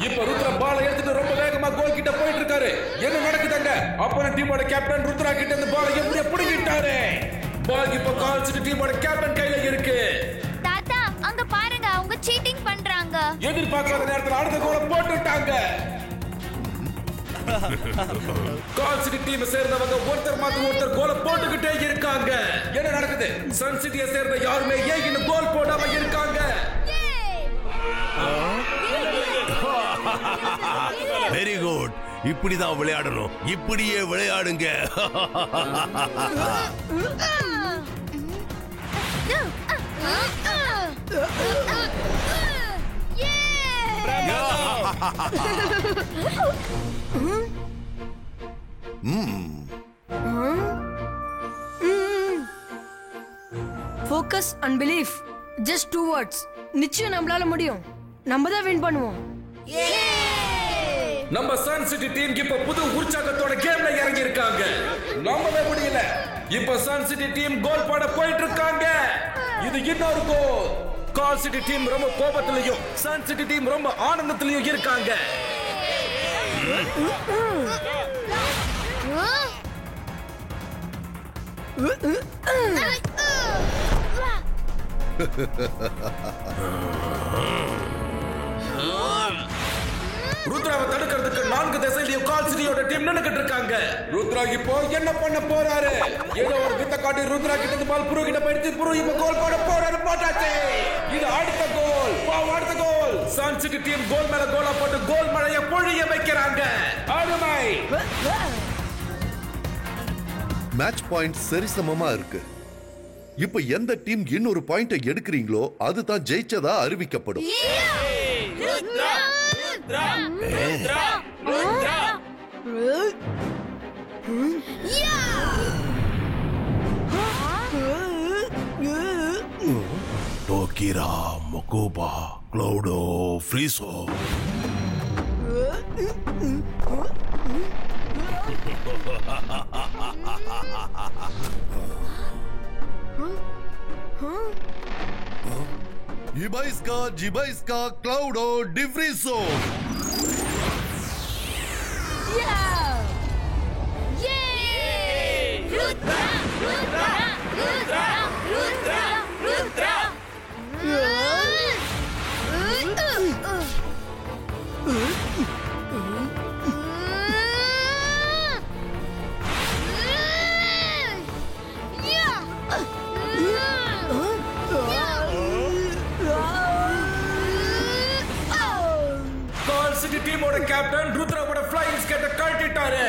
இப்ப ருத்ரா பால் எடுத்துட்டு ரொம்ப வேகமா கோல் கிட்ட போயிட்டு இருக்காரு. என்ன நடக்குதுங்க? அப்போன டீமோட கேப்டன் ருத்ரா கிட்ட இந்த பால் எப்படி பிடிக்கிட்டாரு. பால் இப்ப கால் சிட்டி டீமோட கேப்டன் கையில இருக்கு. தாத்தா, அங்க பாருங்க, அவங்க சீட்டிங் பண்றாங்க. எதிர்பார்க்காத நேரத்துல அடுத்த கோலை போட்டுட்டாங்க. கால் சிட்டி டீம் சேர்ந்தவங்க ஒருத்தர் மாத்தி ஒருத்தர் கோலை போட்டுக்கிட்டே இருக்காங்க. என்ன நடக்குது? சன் சிட்டியை சேர்ந்த யாருமே ஏன் இன்னும் கோல் போடாம இருக்காங்க? Very good. இப்படிதான் விளையாடணும். இப்படியே விளையாடுங்க. Focus and belief, just 2 words. நிச்சயம் நம்மளால முடியும். நம்ம தான் வின் பண்ணுவோம். நம்ம சன் சிட்டி டீம் இப்ப புது உற்சாகத்தோட கேம்ல இறங்கி இருக்காங்க. நம்பவே முடியல. இப்ப சன் சிட்டி டீம் கோல் போட போயிட்டு இருக்காங்க. இது இன்னொரு கோல். கால் சிட்டி டீம் ரொம்ப கோபத்திலையும் சன் சிட்டி டீம் ரொம்ப ஆனந்தத்திலையும் இருக்காங்க. ருத்ராவை தடுக்கிறதுக்கு 4 திசையிலையும் கால் சிட்டியோட டீம் நின்னுக்கிட்டு இருக்காங்க. ருத்ரா இப்போ என்ன பண்ண போறாரு? ஏதோ ஒரு வித்த காட்டி ருத்ரா கிட்ட இருந்து பால் புரு கிட்ட போயிடுச்சு. புரு இப்போ கோல் போட போறாரு. போட்டாச்சு. இது அடுத்த கோல். அடுத்த கோல். சன் சிட்டி டீம் கோல் மேல கோலா போட்டு கோல் மழையை பொழிய வைக்கிறாங்க. அருமை. மேட்ச் பாயிண்ட் சரிசமமா இருக்கு. இப்ப எந்த டீம் இன்னொரு பாயிண்ட எடுக்கிறீங்களோ அதுதான் ஜெயிச்சதா அறிவிக்கப்படும். டோக்கிரா, மொகோபா, க்ளௌடோ, ஃப்ரீசோ. Jibaiska, Cloudo, Divriso. Rudra, Rudra, Rudra, Rudra, Rudra. டீமோட கேப்டன் ருத்ராவோட ஃப்ளையிங் ஸ்கேட்டை கழட்டிட்டாரு.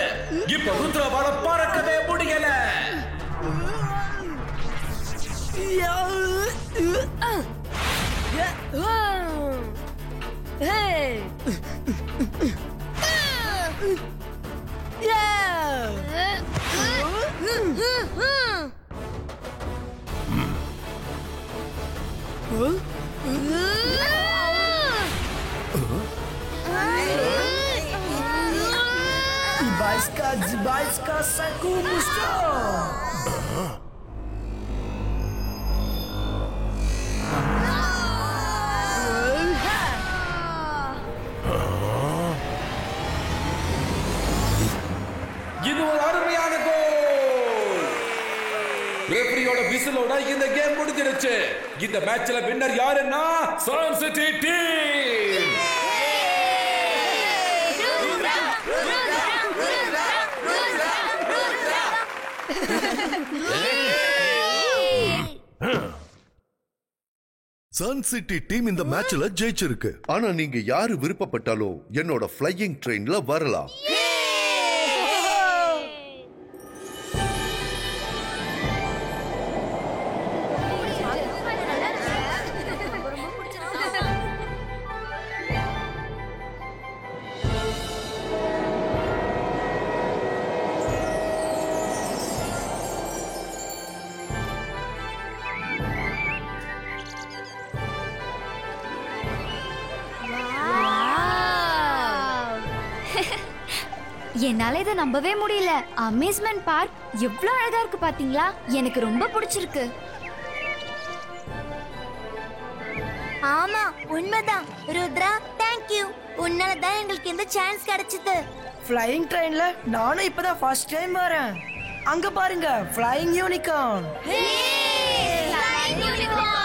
இப்போ ருத்ராவால பறக்கவே முடியல. Zibajska saku musto. இது ஒரு அருமையான கோல். ரெஃபரியோட விசிலோட இந்த கேம் முடிஞ்சிருச்சு. இந்த மேட்ச்ல வின்னர் யாருன்னா Sun City team. Sun City team இந்த மேட்ச்ல ஜெயிச்சிருக்கு. ஆனா நீங்க யாரு விருப்பப்பட்டாலும் என்னோட ஃப்ளையிங் ட்ரெயின்ல வரலாம். என்னால இதை நம்பவே முடியல. அம்யூஸ்மெண்ட் பார்க் எவ்வளவு அழகா இருக்கு பாத்தீங்களா? எனக்கு ரொம்ப பிடிச்சிருக்கு. ஆமா உண்மைதான் ருத்ரா, தேங்க் யூ. உன்னால தான் எங்களுக்கு இந்த சான்ஸ் கிடைச்சது. ஃப்ளையிங் ட்ரெயின்ல நானும் இப்பதான் ஃபர்ஸ்ட் டைம் வரேன். அங்க பாருங்க, ஃப்ளையிங் யூனிகார்ன். Flying unicorn.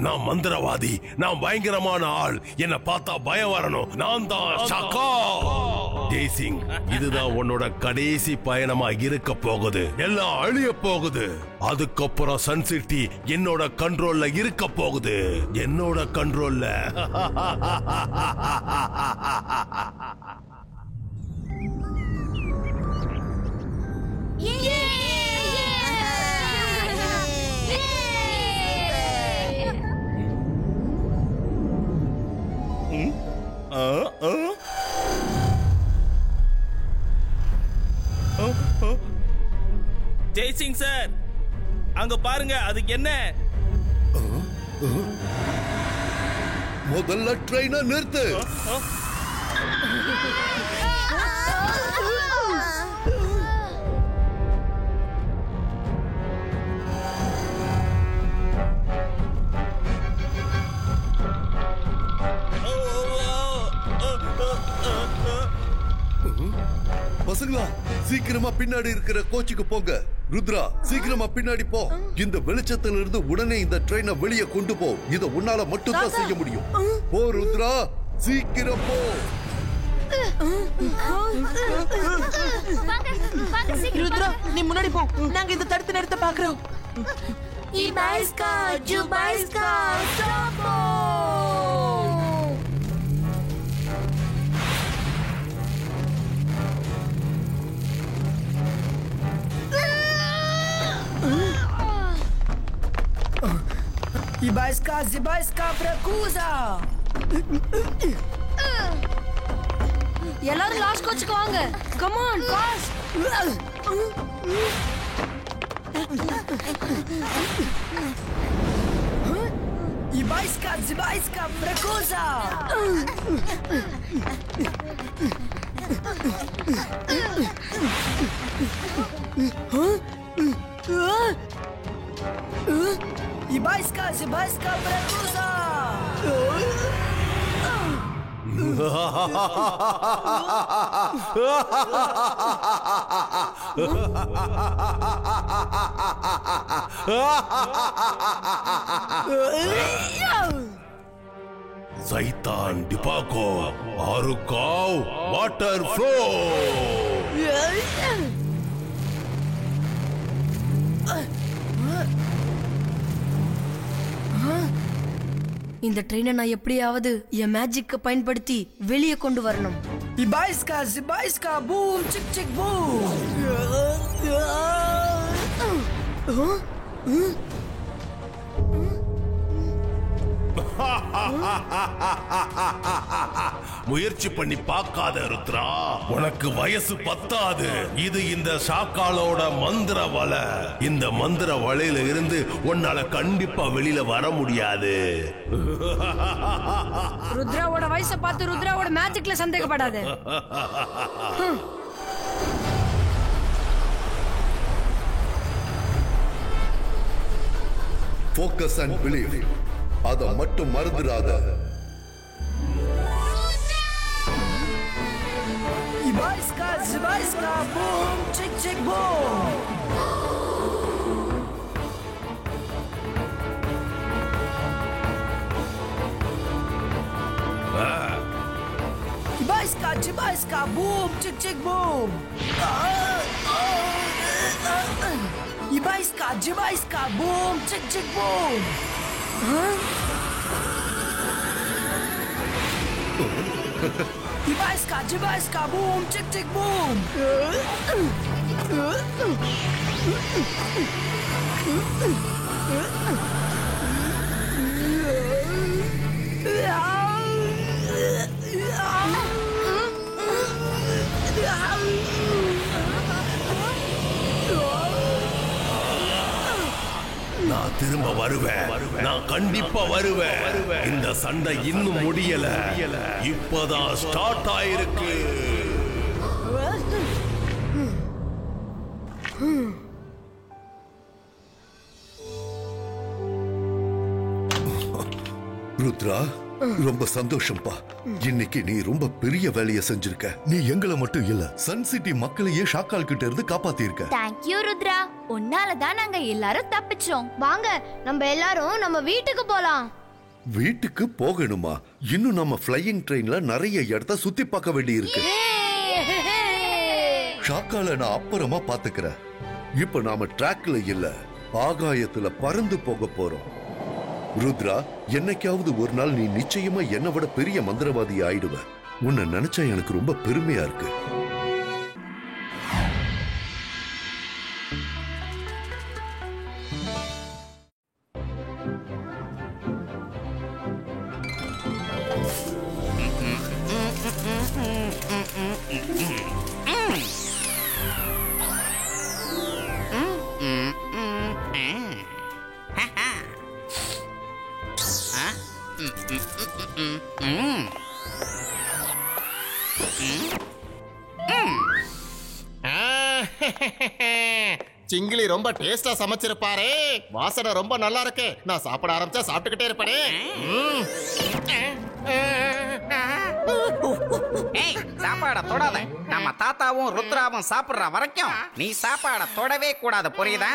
நான் மந்திரவாதி, நான் பயங்கரமான ஆள். என்ன பார்த்தா பயம் வரணும். நான் தான் ஷாக்கா. ஜெய்சிங், இதுதான் உன்னோட கடைசி பயணமா இருக்க போகுது. எல்லாம் அழிய போகுது. அதுக்கப்புறம் சன் சிட்டி என்னோட கண்ட்ரோல்ல இருக்க போகுது. என்னோட கண்ட்ரோல்ல. ஜெய்சிங் சார், அங்க பாருங்க, அதுக்கு என்ன? முதல்ல ட்ரெயினை நிறுத்து. பசங்களா, சீக்கிரமா பின்னாடி இருக்கிற கோச்சுக்கு போங்க. ருத்ரா, சீக்கிரமா பின்னாடி போ. இந்த வெளிச்சத்துல இருந்து உடனே இந்த ட்ரெயினை வெளியே கொண்டு போ. இத உன்னால மட்டும் தான் செய்ய முடியும். போ ருத்ரா, சீக்கிரம் போ. ருத்ரா, நீ முன்னாடி போ. நாங்க இந்த தடுத்து நிறுத்த பாக்குறோம். இபாய்ஸ்கா, ஜுபாய்ஸ்கா, ஸ்டாப்போ. Ibaiska, Zibaiska, Prakuza. எல்லாரும் லாஸ்ட் கோச்சுக்கு வாங்க. Come on, fast. Ibaiska, Zibaiska, Prakuza. Ibaiska, Zibaiska, Prakuza. சைத்தான் டிபாகோ, ஆருகாவ், வாட்டர் ஃப்ளோ. இந்த ட்ரெயினை நான் எப்படியாவது என் மேஜிக்க பயன்படுத்தி வெளியே கொண்டு வரணும். Ibaiska, Zibaiska, boom, chick chick boom. முயற்சி பண்ணி பார்க்காத ருத்ரா, உனக்கு வயசு பத்தாது. இது இந்த ஷாக்காலோட மந்திர வலை. இந்த மந்திர வலையில இருந்து உன்னால கண்டிப்பா வெளியில வர முடியாது. ருத்ராவோட வயசை பார்த்து ருத்ராவோட மேஜிக்ல சந்தேகப்படாத. Focus and believe. அத மட்டும் மறந்துடாத. Ibaiska, Zibaiska, boom, chick chick boom. Jibaiska, boom, chick, chick, boom. Jibaiska, boom, chick, chick, boom. Jibaiska, boom, chick, chick, boom. நான் திரும்ப வருவேன். நான் கண்டிப்பா வருவேன். இந்த சண்டை இன்னும் முடியல. இப்பதான் ஸ்டார்ட் ஆயிருக்கு. ருத்ரா, ரொம்ப சந்தோஷம்பா. இன்னைக்கு நீ ரொம்ப பெரிய வேலையை செஞ்சிருக்க. நீ எங்களை மட்டும் இல்ல, சன் சிட்டி மக்களையே ஷாக்கால் கிட்ட இருந்து காப்பாத்திருக்க. Thank you Rudra. உன்னால தான் நாங்க எல்லாரும் தப்பிச்சோம். வாங்க நம்ம எல்லாரும் நம்ம வீட்டுக்கு போலாம். வீட்டுக்கு போகணுமா? இன்னும் நம்ம ஃப்ளையிங் ட்ரெயின்ல நிறைய இடத்த சுத்தி பார்க்க வேண்டி இருக்கு. ஷாக்கால நான் அப்புறமா பாத்துக்கிறேன். இப்ப நாம ட்ராக்ல இல்ல, ஆகாயத்துல பறந்து போக போறோம். ருத்ரா, என்னைக்காவது ஒரு நாள் நீ நிச்சயமா என்னை விட பெரிய மந்திரவாதி ஆயிடுவ. உன்னை நினைச்சா எனக்கு ரொம்ப பெருமையா இருக்கு. சிங்கிலி ரொம்ப டேஸ்டா சமைச்சிருப்பாரே. வாசனை ரொம்ப நல்லா இருக்கு. நான் சாப்பிட ஆரம்பிச்சா சாப்பிட்டுக்கிட்டே இருப்பேனே. சாப்பாட தொடாத. நம்ம தாத்தாவும் ருத்ராவும் சாப்பிடுற வரைக்கும் நீ சாப்பாட தொடவே கூடாது, புரியுதா?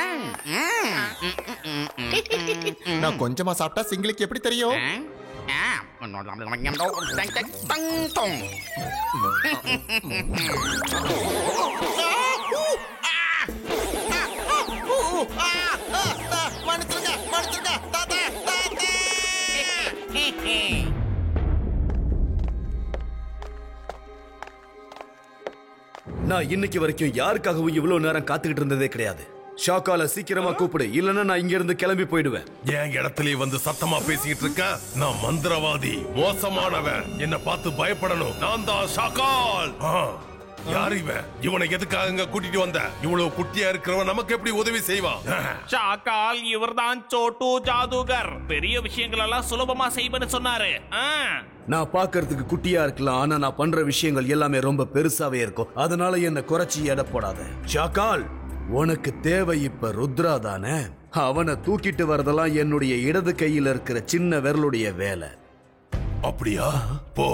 நான் கொஞ்சமா சாப்பிட்டா சிங்கிலிக்கு எப்படி தெரியும்? நான் இன்னைக்கு வரைக்கும் யாருக்காகவும் இவ்வளவு நேரம் காத்துக்கிட்டு இருந்ததே கிடையாது. ஷாக்கால சீக்கிரமா கூப்பிடு, இல்லன்னா நான் இங்க இருந்து கிளம்பி போயிடுவேன். என் இடத்துல வந்து சத்தமா பேசிக்கிட்டு இருக்க. நான் மந்திரவாதி, மோசமானவன். என்ன பார்த்து பயப்படணும். நான் தான் ஷாக்கால். யாரு இவன்? இவனை எதுக்காக கூட்டிட்டு வந்த? இவ்வளவு குட்டியா இருக்கிறவன் நமக்கு எப்படி உதவி செய்வான்? ஷாக்கால் இவர்தான் சோட்டு ஜாதுகர். பெரிய விஷயங்கள் எல்லாம் சுலபமா செய்வேன்னு சொன்னாரு. நான் பாக்குறதுக்கு குட்டியா இருக்கலாம், ஆனா நான் பண்ற விஷயங்கள் எல்லாமே ரொம்ப பெருசாவே இருக்கும். அதனால என்ன குறைச்சி எடை போடாத. ஷாக்கால், உனக்கு தேவை இப்ப ருத்ரா தானே? அவனை தூக்கிட்டு வரதெல்லாம் என்னுடைய இடது கையில இருக்கிற சின்ன விரலுடைய வேலை. அப்படியா? போ,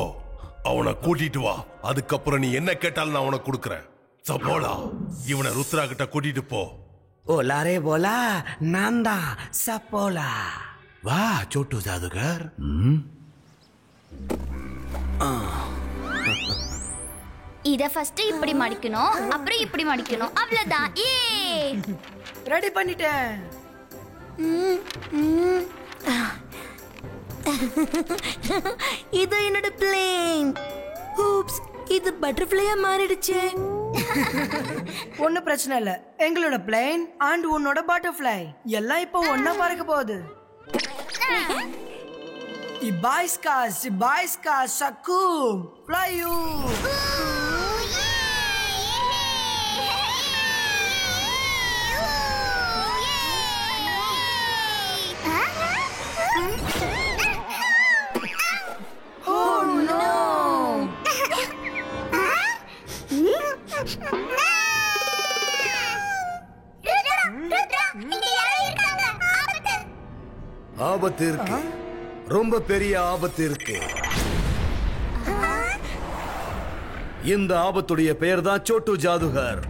அவனை கூட்டிட்டு வா. அதுக்கப்புறம் நீ என்ன கேட்டாலும் நான் உனக்கு கொடுக்கறேன். சபோலா, இவனை ருத்ரா கிட்ட கூட்டிட்டு போ. ஓலா ரே போலா, நான்தா சப்போலா. வா சோட்டு ஜாதுகர். இத ஃபர்ஸ்ட் இப்படி மடிக்கணும், அப்புறம் இப்படி மடிக்கணும். அவ்வளவுதான். ரெடி பண்ணிட்டேன். இது என்னோட பிளேன். ஹூப்ஸ், இது பட்டர்ஃப்ளையா மாறிடுச்சு. ஒன்னும் பிரச்சனை இல்ல. எங்களோட பிளேன் அண்ட் உன்னோட பட்டர்ஃப்ளை எல்லாம் இப்போ ஒன்னா பறக்க போகுது. Ibaiska, Shakum, fly you. Oh no! ஆபத்து இருக்கு, ரொம்ப பெரிய ஆபத்து இருக்கு. இந்த ஆபத்துடைய பெயர் தான் சோட்டு ஜாதுகர்.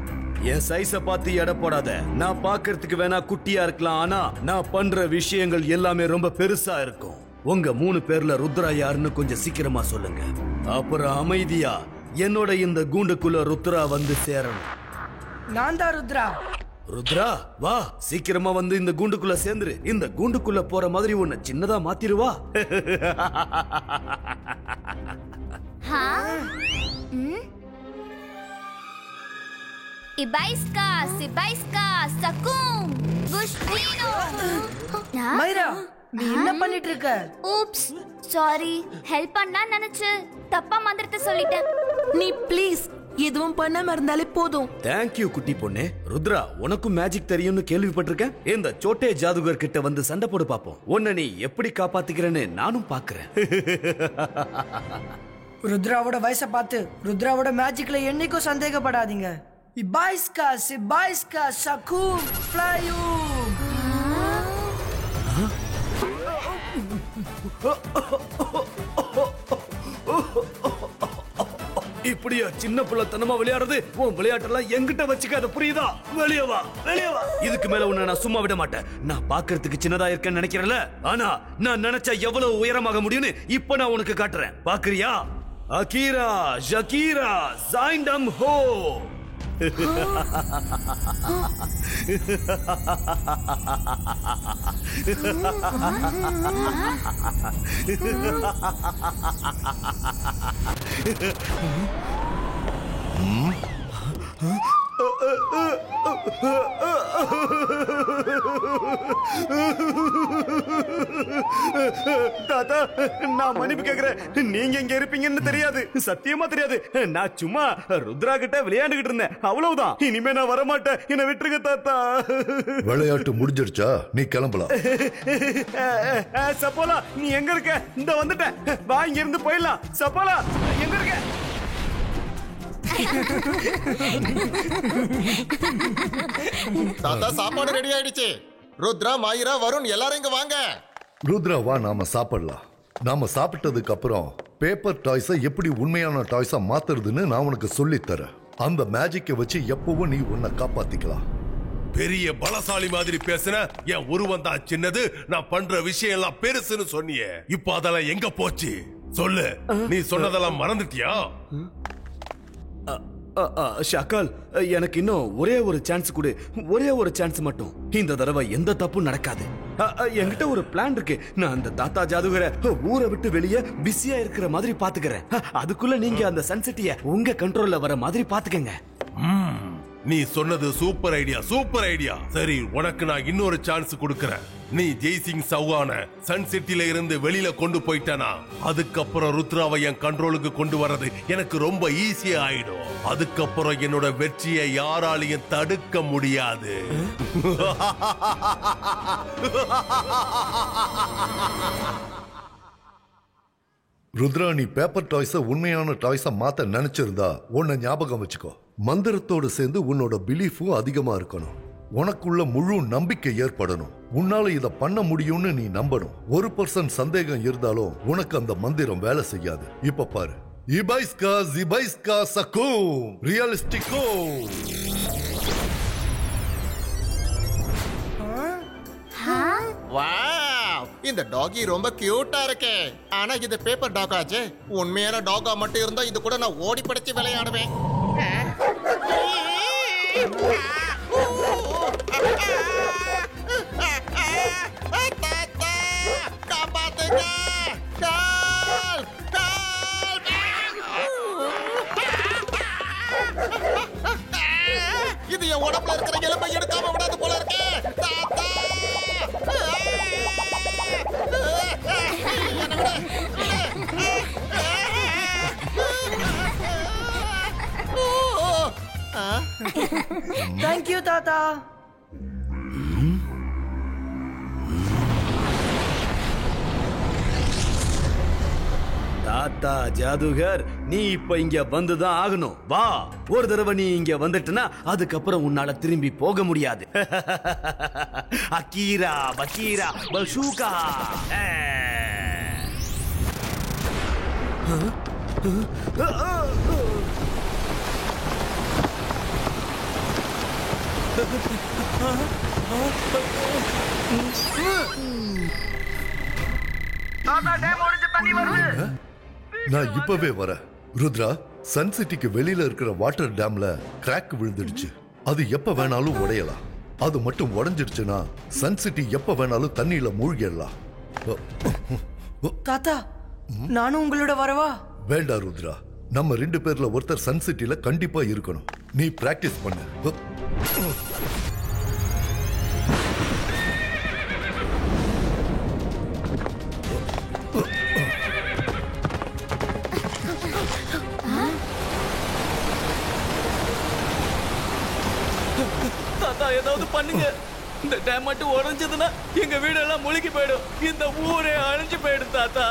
என் சைஸ பார்த்து எடை போடாத. நான் பார்க்கிறதுக்கு வேணா குட்டியா இருக்கலாம், ஆனா நான் பண்ற விஷயங்கள் எல்லாமே ரொம்ப பெருசா இருக்கும். உங்க 3 பேர்ல ருத்ரா யாருன்னு கொஞ்சம் சீக்கிரமா சொல்லுங்க. அப்புறம் அமைதியா என்னோட இந்த கூண்டுக்குள்ள ருத்ரா வந்து சேரணும். நான் தான் ருத்ரா. ருத்ரா வா, சீக்கிரமா வந்து இந்த கூண்டுக்குள்ள சேர்ந்துரு. இந்த கூண்டுக்குள்ள போற மாதிரி உன்னை சின்னதா மாத்திருவா. Ibaiska, Sibaiska, Sakum, Bushvino. மைரா, நீ என்ன பண்ணிட்டு இருக்க? Oops, sorry. ஹெல்ப் பண்ணா நினைச்சு தப்பா மந்திரத்தை சொல்லிட்டேன். நீ ப்ளீஸ் எதுவும் பண்ணாம இருந்தாலே போதும். தேங்க்யூ குட்டி பொண்ணே. ருத்ரா, உனக்கும் மேஜிக் தெரியும்னு கேள்விப்பட்டிருக்கேன். இந்த சோட்டே ஜாதுகர் கிட்ட வந்து சண்டை போடு பாப்போம். உன்னை நீ எப்படி காப்பாத்திக்கிறேன்னு நானும் பாக்குறேன். ருத்ராவோட வயசை பார்த்து ருத்ராவோட மேஜிக்ல என்னைக்கும் சந்தேகப்படாதீங்க. இபாய்ஸ்கா சிபாய்ஸ்கா சக்கூம் ஃப்ளையூம். இப்படியா சின்ன புள்ளத்தனமா விளையாடுறது? உன் விளையாட்டெல்லாம் எங்கிட்ட வச்சுக்காத, புரியுதா? வெளியே வா, வெளியே வா. இதுக்கு மேல உன்னை நான் சும்மா விட மாட்டேன். நான் பாக்குறதுக்கு சின்னதா இருக்கேன்னு நினைக்கிறேன்ல, ஆனா நான் நினைச்சா எவ்வளவு உயரமாக முடியும்னு இப்ப நான் உனக்கு காட்டுறேன். பாக்குறியா? அகீரா ஷகீரா ஜைண்டம் ஹோ. தாத்தா, நான் மன்னிப்பு கேக்குறேன். நீங்க எங்க இருப்பீங்கன்னு தெரியாது, சத்தியமா தெரியாது. நான் சும்மா ருத்ரா கிட்ட விளையாண்டுகிட்டு இருந்தேன், அவ்வளவுதான். இனிமே நான் வரமாட்டேன், என்ன விட்டுருங்க தாத்தா. விளையாட்டு முடிஞ்சிருச்சா? நீ கிளம்பலாம். சப்போலா, நீ எங்க இருக்க? இந்த வந்துட்டேன், வா, இங்க இருந்து போயிடலாம். சப்போலா, எங்க இருக்க? தாத்தா, சாப்பாடு ரெடி ஆயிடுச்சு. ருத்ரா, மாயிரா, வருண் எல்லாரும் இங்க வாங்க. ருத்ரா வா, நாம சாப்பிடலாம். நாம சாப்பிட்டதுக்கு அப்புறம் பேப்பர் டாய்ஸை எப்படி உண்மையான டாய்ஸா மாத்துறதுன்னு நான் உனக்கு சொல்லித் தரேன். அந்த மேஜிக்கை வச்சு எப்பவும் நீ உன்னை காப்பாத்திக்கலாம். பெரிய பலசாலி மாதிரி பேசுன. என் உருவம் தான் சின்னது, நான் பண்ற விஷயம் எல்லாம் பெருசுன்னு சொன்னியே. இப்ப அதெல்லாம் எங்க போச்சு? சொல்லு, நீ சொன்னதெல்லாம் மறந்துட்டியா? ஷாக்கால், எனக்கு இன்னும் ஒரே ஒரு சான்ஸ் கொடு, ஒரே ஒரு சான்ஸ் மட்டும். இந்த தடவை எந்த தப்பும் நடக்காது. என்கிட்ட ஒரு பிளான் இருக்கு. நான் அந்த தாத்தா ஜாதுகரை ஊரை விட்டு வெளியே பிஸியா இருக்கிற மாதிரி பாத்துக்கிறேன். அதுக்குள்ள நீங்க அந்த சன்சிட்டிய உங்க கண்ட்ரோல்ல வர மாதிரி பாத்துக்கங்க. நீ சொன்னது சூப்பர் ஐடியா, சூப்பர் ஐடியா. சரி, உனக்கு நான் இன்னொரு சான்ஸ் கொடுக்கறேன். நீ ஜெய்சிங் சௌஹான சன் சிட்டில இருந்து வெளியில கொண்டு போயிட்டானா, அதுக்கப்புறம் ருத்ராவை என் கண்ட்ரோலுக்கு கொண்டு வர்றது எனக்கு ரொம்ப ஈஸியா ஆயிடும். அதுக்கப்புறம் என்னோட வெற்றியை யாராலையும் தடுக்க முடியாது. ருத்ரா, நீ பேப்பர் டாய்ஸை உண்மையான டாய்ஸா மாத்த நினைச்சிருந்தா உன்னை ஞாபகம் வச்சுக்கோ. மந்திரத்தோடு சேர்ந்து உன்னோட பிலீஃபும் அதிகமா இருக்கணும். உனக்குள்ள முழு நம்பிக்கை ஏற்படணும். உன்னால இத பண்ண முடியும்னு நீ நம்பணும். 1% சந்தேகம் இருந்தாலும் உனக்கு அந்த மந்திரம் வேலை செய்யாது. இப்ப பாரு. இபைஸ்கா ஜிபைஸ்கா சக்கூம் ரியலிஸ்டிகோ. வாவ், இந்த டாகி ரொம்ப கியூட்டா இருக்கே. ஆனா இது பேப்பர் டாக் ஆச்சே. உண்மையான டாகா மட்டும் இருந்தா இது கூட நான் ஓடி பிடிச்சு விளையாடுவேன். இது என் உடம்புல இருக்கிற எலும்பை எடுக்காம விடாது போல இருக்கே. தாத்தா, தேங்க்யூ தாத்தா. தாத்தா ஜாதுகர், நீ இப்ப இங்க வந்துதான் ஆகணும். வா, ஒரு தடவை நீ இங்க வந்துட்டனா அதுக்கப்புறம் உன்னால திரும்பி போக முடியாது. அகீரா பகீரா பஷூகா. தாத்தா, டேம் உடைஞ்சு தண்ணி வருது. நான் இப்பவே வரேன். ருத்ரா, சன் சிட்டிக்கு வெளியில இருக்கிற வாட்டர் டேம்ல கிராக் விழுந்துடுச்சு. அது எப்ப வேணாலும் உடையலாம். அது மட்டும் உடைஞ்சிடுச்சுன்னா சன் சிட்டி எப்ப வேணாலும் தண்ணியில மூழ்கிடலாம். தாத்தா, நானும் உங்களோட வரவா? வேண்டாம் ருத்ரா, நம்ம 2 பேர்ல ஒருத்தர் சன் சிட்டில கண்டிப்பா இருக்கணும். நீ பிராக்டிஸ் பண்ணு. தாத்தா, ஏதாவது பண்ணுங்க. இந்த டேம் மட்டும் உடைஞ்சதுன்னா எங்க வீடெல்லாம் முழுகி போயிடும். இந்த ஊரே அழிஞ்சு போயிடும் தாத்தா.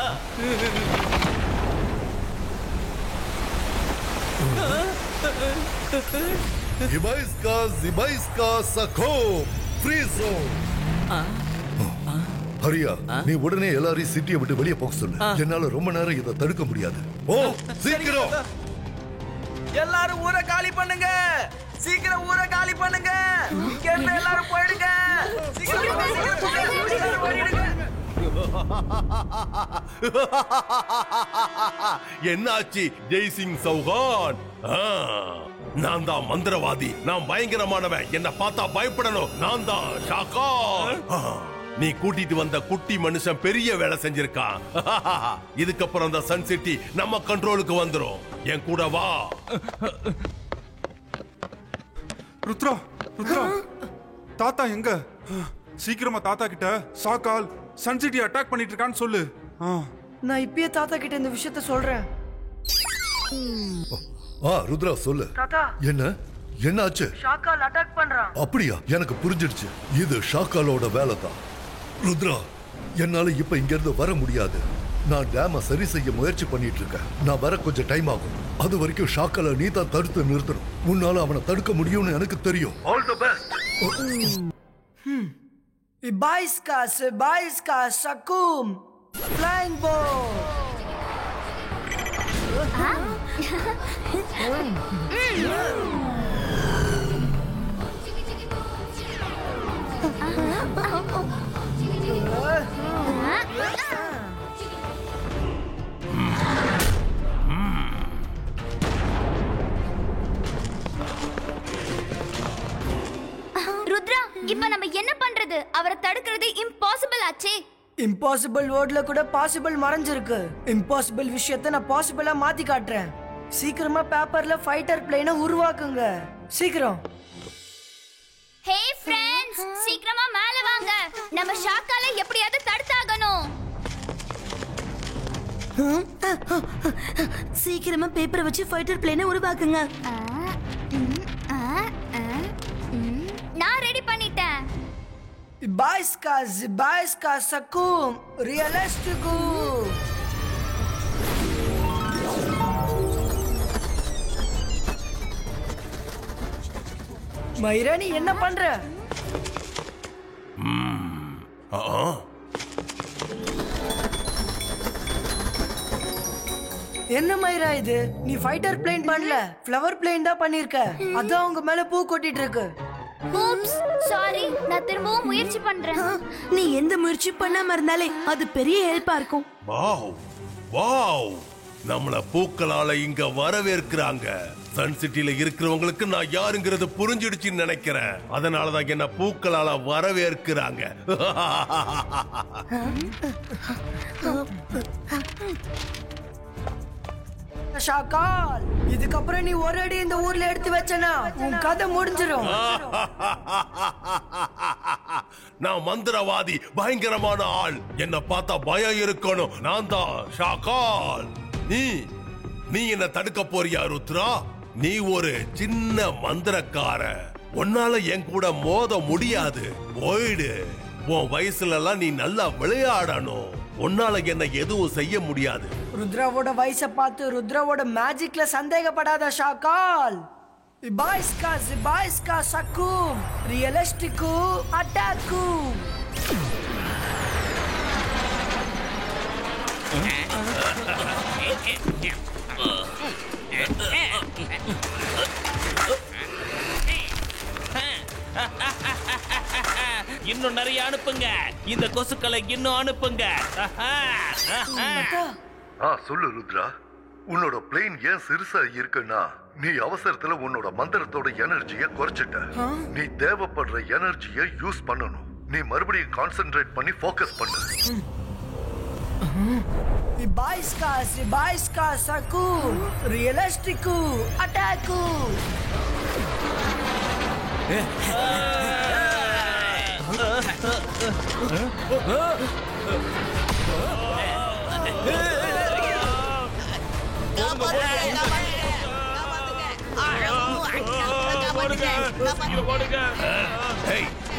ஹரியா, நீ உடனே எல்லாரையும் சிட்டியை விட்டு வெளியே போக சொல்லு. என்னால ரொம்ப நேரம் இதை தடுக்க முடியாது. ஓ, சீக்கிரம் எல்லாரும் ஊரை காலி பண்ணுங்க. சீக்கிரம் ஊரை காலி பண்ணுங்க. இங்க இருந்து எல்லாரும் போயிடுங்க. என்னாச்சு ஜெய்சிங் சௌஹான்? நான் தான் மந்திரவாதி. நான் பயங்கரமானவன். என்ன பார்த்தா பயப்படணும். நான் தான் ஷாகான். நீ கூட்டிட்டு வந்த குட்டி மனுஷன் பெரிய வேலை செஞ்சிருக்கான். இதுக்கப்புறம் அந்த சன் சிட்டி நம்ம கண்ட்ரோலுக்கு வந்துரும். என் கூட வா. ருத்ரா, ருத்ரா, தாத்தா எங்க? சீக்கிரமா தாத்தா கிட்ட ஷாக்கால் சன் சிட்டி அட்டாக் பண்ணிட்டு இருக்கான்னு சொல்லு. நான் இப்பயே தாத்தா கிட்ட இந்த விஷயத்த சொல்றேன். ருத்ரா சொல்லு. தாத்தா, என்னாச்சு? ஷாக்கால் அட்டாக் பண்றான். அப்படியா? எனக்கு புரிஞ்சிடுச்சு. இது ஷாக்காலோட வேலை தான். ருத்ரா, என்னால இப்ப இங்க இருந்து வர முடியாது. நான் டேம சரி செய்ய முயற்சி பண்ணிட்டு இருக்கேன். நான் வர கொஞ்சம் டைம் ஆகும். அது வரைக்கும் ஷாக்கால நீ தான் தடுத்து நிறுத்தணும். உன்னால அவனை தடுக்க முடியும்னு எனக்கு தெரியும். All the best. Baiskas Sakum Flying Ball. Rudra, இப்ப நம்ம என்ன பண்றது? அவரை தடுக்கிறது இம்பாசிபிள் ஆச்சே. இம்பாசிபிள் வேர்ட்ல கூட பாசிபிள் மறைஞ்சிருக்கு. இம்பாசிபிள் விஷயத்தை நான் பாசிபிளா மாத்தி காட்டுறேன். சீக்கிரமா பேப்பர்ல ஃபைட்டர் பிளேனை உருவாக்குங்க. சீக்கிரம். ஹே ஃப்ரெண்ட்ஸ், சீக்கிரமா மேல வாங்க. நம்ம ஷாக்கால எப்படியாவது தடுத்தாகணும். சீக்கிரமா பேப்பரை வச்சு ஃபைட்டர் பிளேனை உருவாக்குங்க. நான் ரெடி பண்ணிட்டேன். Baiskas Sakum Realistico. மைரா, நீ என்ன பண்ற? என்ன மைரா இது? நீ ஃபைட்டர் பிளேன் பண்ணல, ஃப்ளவர் பிளேன் தான் பண்ணிருக்க. அதான் உங்க மேல பூ கொட்டிட்டு இருக்கு. oops, sorry. நான் திரும்பவும் முயற்சி பண்றேன். நீ எந்த முயற்சி பண்ணாம இருந்தாலே அது பெரிய ஹெல்ப்பா இருக்கும். வாவ் வாவ், நம்மள பூக்களால இங்க வரவேற்கிறாங்க. சன் சிட்டில இருக்கிறவங்களுக்கு நான் யாருங்கிறது புரிஞ்சிடுச்சுன்னு நினைக்கிறேன். அதனாலதான் என்ன பூக்களால வரவேற்கிறாங்க. ஷாக்கால், இதுக்கப்புறம் நீ ஒரு அடி இந்த ஊர்ல எடுத்து வச்சனா உன் கதை முடிஞ்சிடும். நான் மந்திரவாதி, பயங்கரமான ஆள். என்ன பார்த்தா பயம் இருக்கணும். நான் தான் ஷாக்கால். நீ என்ன தடுக்க போறியா ருத்ரா? நீ ஒரு சின்ன மந்திரக்கார. உன்னால என் கூட மோத முடியாது. போயிடு. உன் வயசுல எல்லாம் நீ நல்லா விளையாடணும். உன்னால என்ன எதுவும் செய்ய முடியாது. ருத்ராவோட வயசை பார்த்து ருத்ராவோட மேஜிக்ல சந்தேகப்படாத ஷாக்கால். Baiskas Sakum Realistico Attaku. இன்னும் நிறைய அனுப்புங்க. இந்த கொசுக்களை இன்னும் அனுப்புங்க. சொல்லு ருத்ரா. உன்னோட பிளேன் ஏன் சிறுசா இருக்குன்னா நீ அவசரத்துல உன்னோட மந்திரத்தோட எனர்ஜியை குறைச்சிட்ட. நீ தேவைப்படுற எனர்ஜியை யூஸ் பண்ணணும். நீ மறுபடியும் கான்சென்ட்ரேட் பண்ணி ஃபோக்கஸ் பண்ணு. Baisca, saku, realistiku, attacku.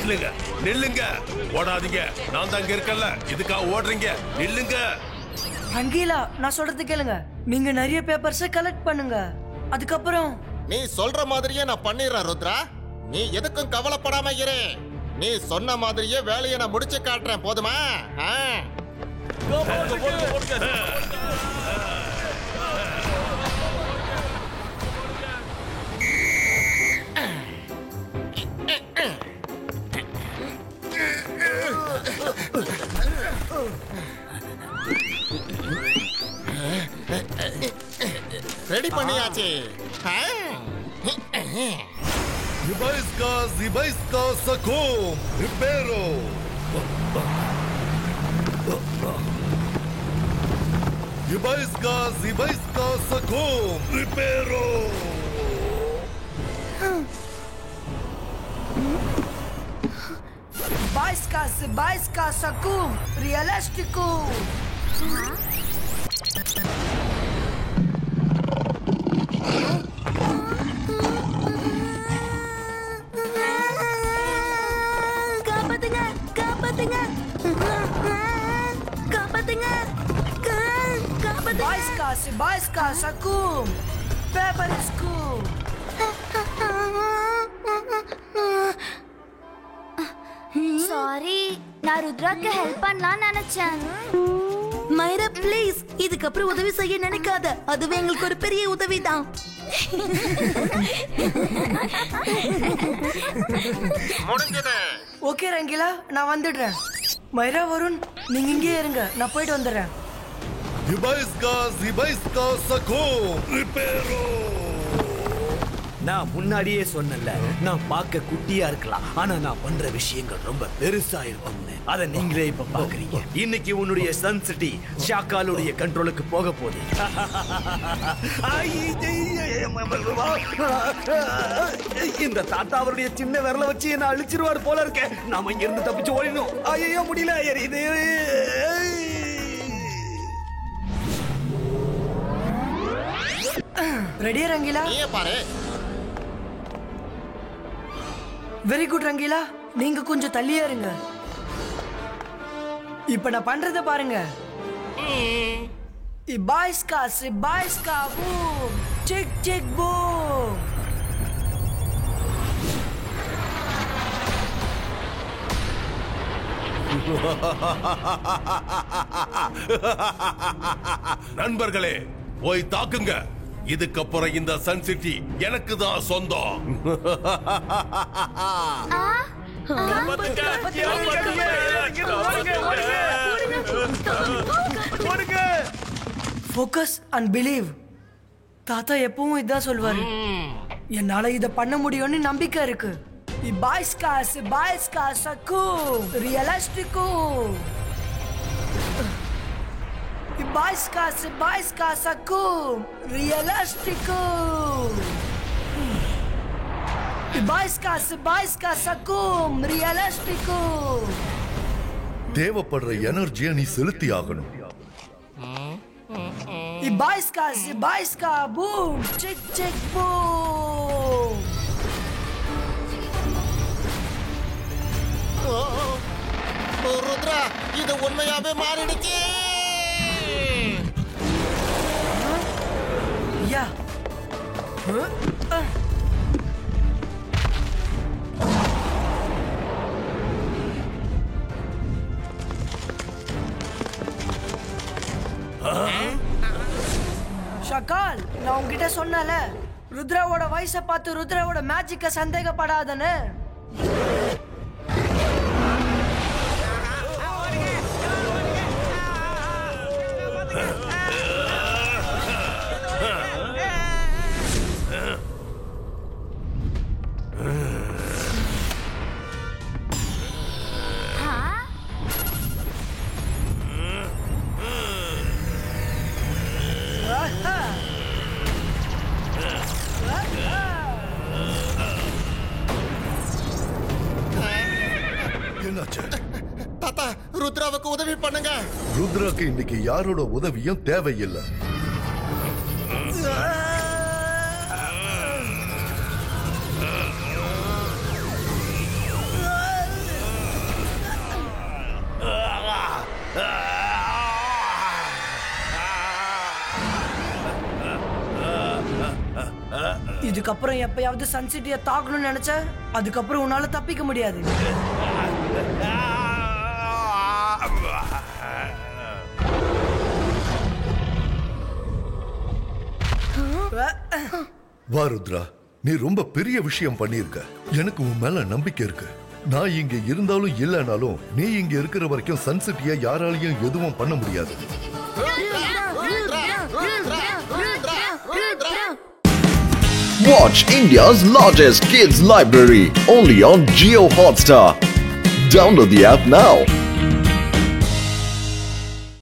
நில்லுங்க நில்லுங்க, ஓடாதீங்க. நான் தான் இருக்கல, இதுக்காக ஓடுறீங்க? நில்லுங்க. ரங்கீலா, நான் சொல்றது கேளுங்க. நீங்க நிறைய பேப்பர்ஸ் கலெக்ட் பண்ணுங்க. அதுக்கப்புறம் நீ சொல்ற மாதிரியே நான் பண்ணிடுறேன் ருத்ரா. நீ எதுக்கும் கவலைப்படாம இரு. நீ சொன்ன மாதிரியே வேலையை நான் முடிச்சு காட்டுறேன். போதுமா? ரெடி பண்ணியாச்சு. Zibaiska Sakum Ripero. Zibaiska Sakum Ripero. Zibaiska Sakum realistiku. Baisca, sakum, peperisku. Sorry, நான் ருத்ராக்கு ஹெல்ப் பண்ணலாம்னு நினைச்சேன். மைரா ப்ளீஸ், இதுக்கப்புறம் உதவி செய்ய நினைக்காத. அதுவே எங்களுக்கு ஒரு பெரிய உதவிதான். ஓகே ரங்கீலா, நான் வந்துடுறேன். மைரா, வருண், நீங்க இங்கே இருங்க, நான் போயிட்டு வந்துடுறேன். Zibaiska Sakum Ripero. நான் முன்னாடியே சொன்னல, நான் பார்க்க குட்டியா இருக்கலாம், ஆனா நான் பண்ற விஷயங்கள் ரொம்ப பெருசா இருக்கும்னு. அத நீங்களே இப்ப பாக்குறீங்க. இன்னைக்கு உன்னுடைய சன் சிட்டி ஷாக்காலுடைய கண்ட்ரோலுக்கு போக போகுது. இந்த தாத்தா அவருடைய சின்ன விரல வச்சு என்ன அழிச்சிருவாரு போல இருக்க. நாம இங்க இருந்து தப்பிச்சு ஓடினோம். ஐயோ முடியல, எரியுது. ரெடியா ரங்கீலா? பாரு. வெரி குட் ரங்கீலா, நீங்க கொஞ்சம் தள்ளியே இருங்க. இப்ப நான் பண்றத பாருங்க. Baisca, boom, chick, boom. நண்பர்களே, போய் தாக்குங்க. இதுக்கப்புறம் இந்த சன் சிட்டி எனக்கு தான் சொந்தம். Focus and believe. தாத்தா எப்பவும் இதான் சொல்வாரு. என்னால இத பண்ண முடியும்னு நம்பிக்கை இருக்கு. Baisca, sakum, realistiku. Baisca, sakum, realistiku. Baisca, sakum, realistiku. தேவைப்படுற எனர்ஜியை நீ செலுத்தி ஆகணும். Baisca, boom, chick, boom. Rudra, இது உண்மையாவே மாறிடுச்சு. யா. ஷகால், நான் உங்ககிட்ட சொன்னல, ருத்ராவோட வயசை பார்த்து ருத்ராவோட மேஜிக்க சந்தேகப்படாதன்னு. ருத்ராவுக்கு உதவி பண்ணுங்க. ருத்ராக்கு இன்னைக்கு யாரோட உதவியும் தேவையில்லை. இதுக்கப்புறம் எப்பயாவது சன்சிட்டியை தாக்கணும்னு நினைச்ச அதுக்கப்புறம் உன்னால தப்பிக்க முடியாது. வா ருத்ரா, நீ ரொம்ப பெரிய விஷயம் பண்ணிருக்க. எனக்கு உன் மேல நம்பிக்கை இருக்கு. நான் இங்க இருந்தாலும் இல்லனாலும் நீ இங்க இருக்கிற வரைக்கும் சன்சிட்டியை யாராலையும் எதுவும் பண்ண முடியாது. Watch India's largest kids library only on Jio Hotstar. Download the app now.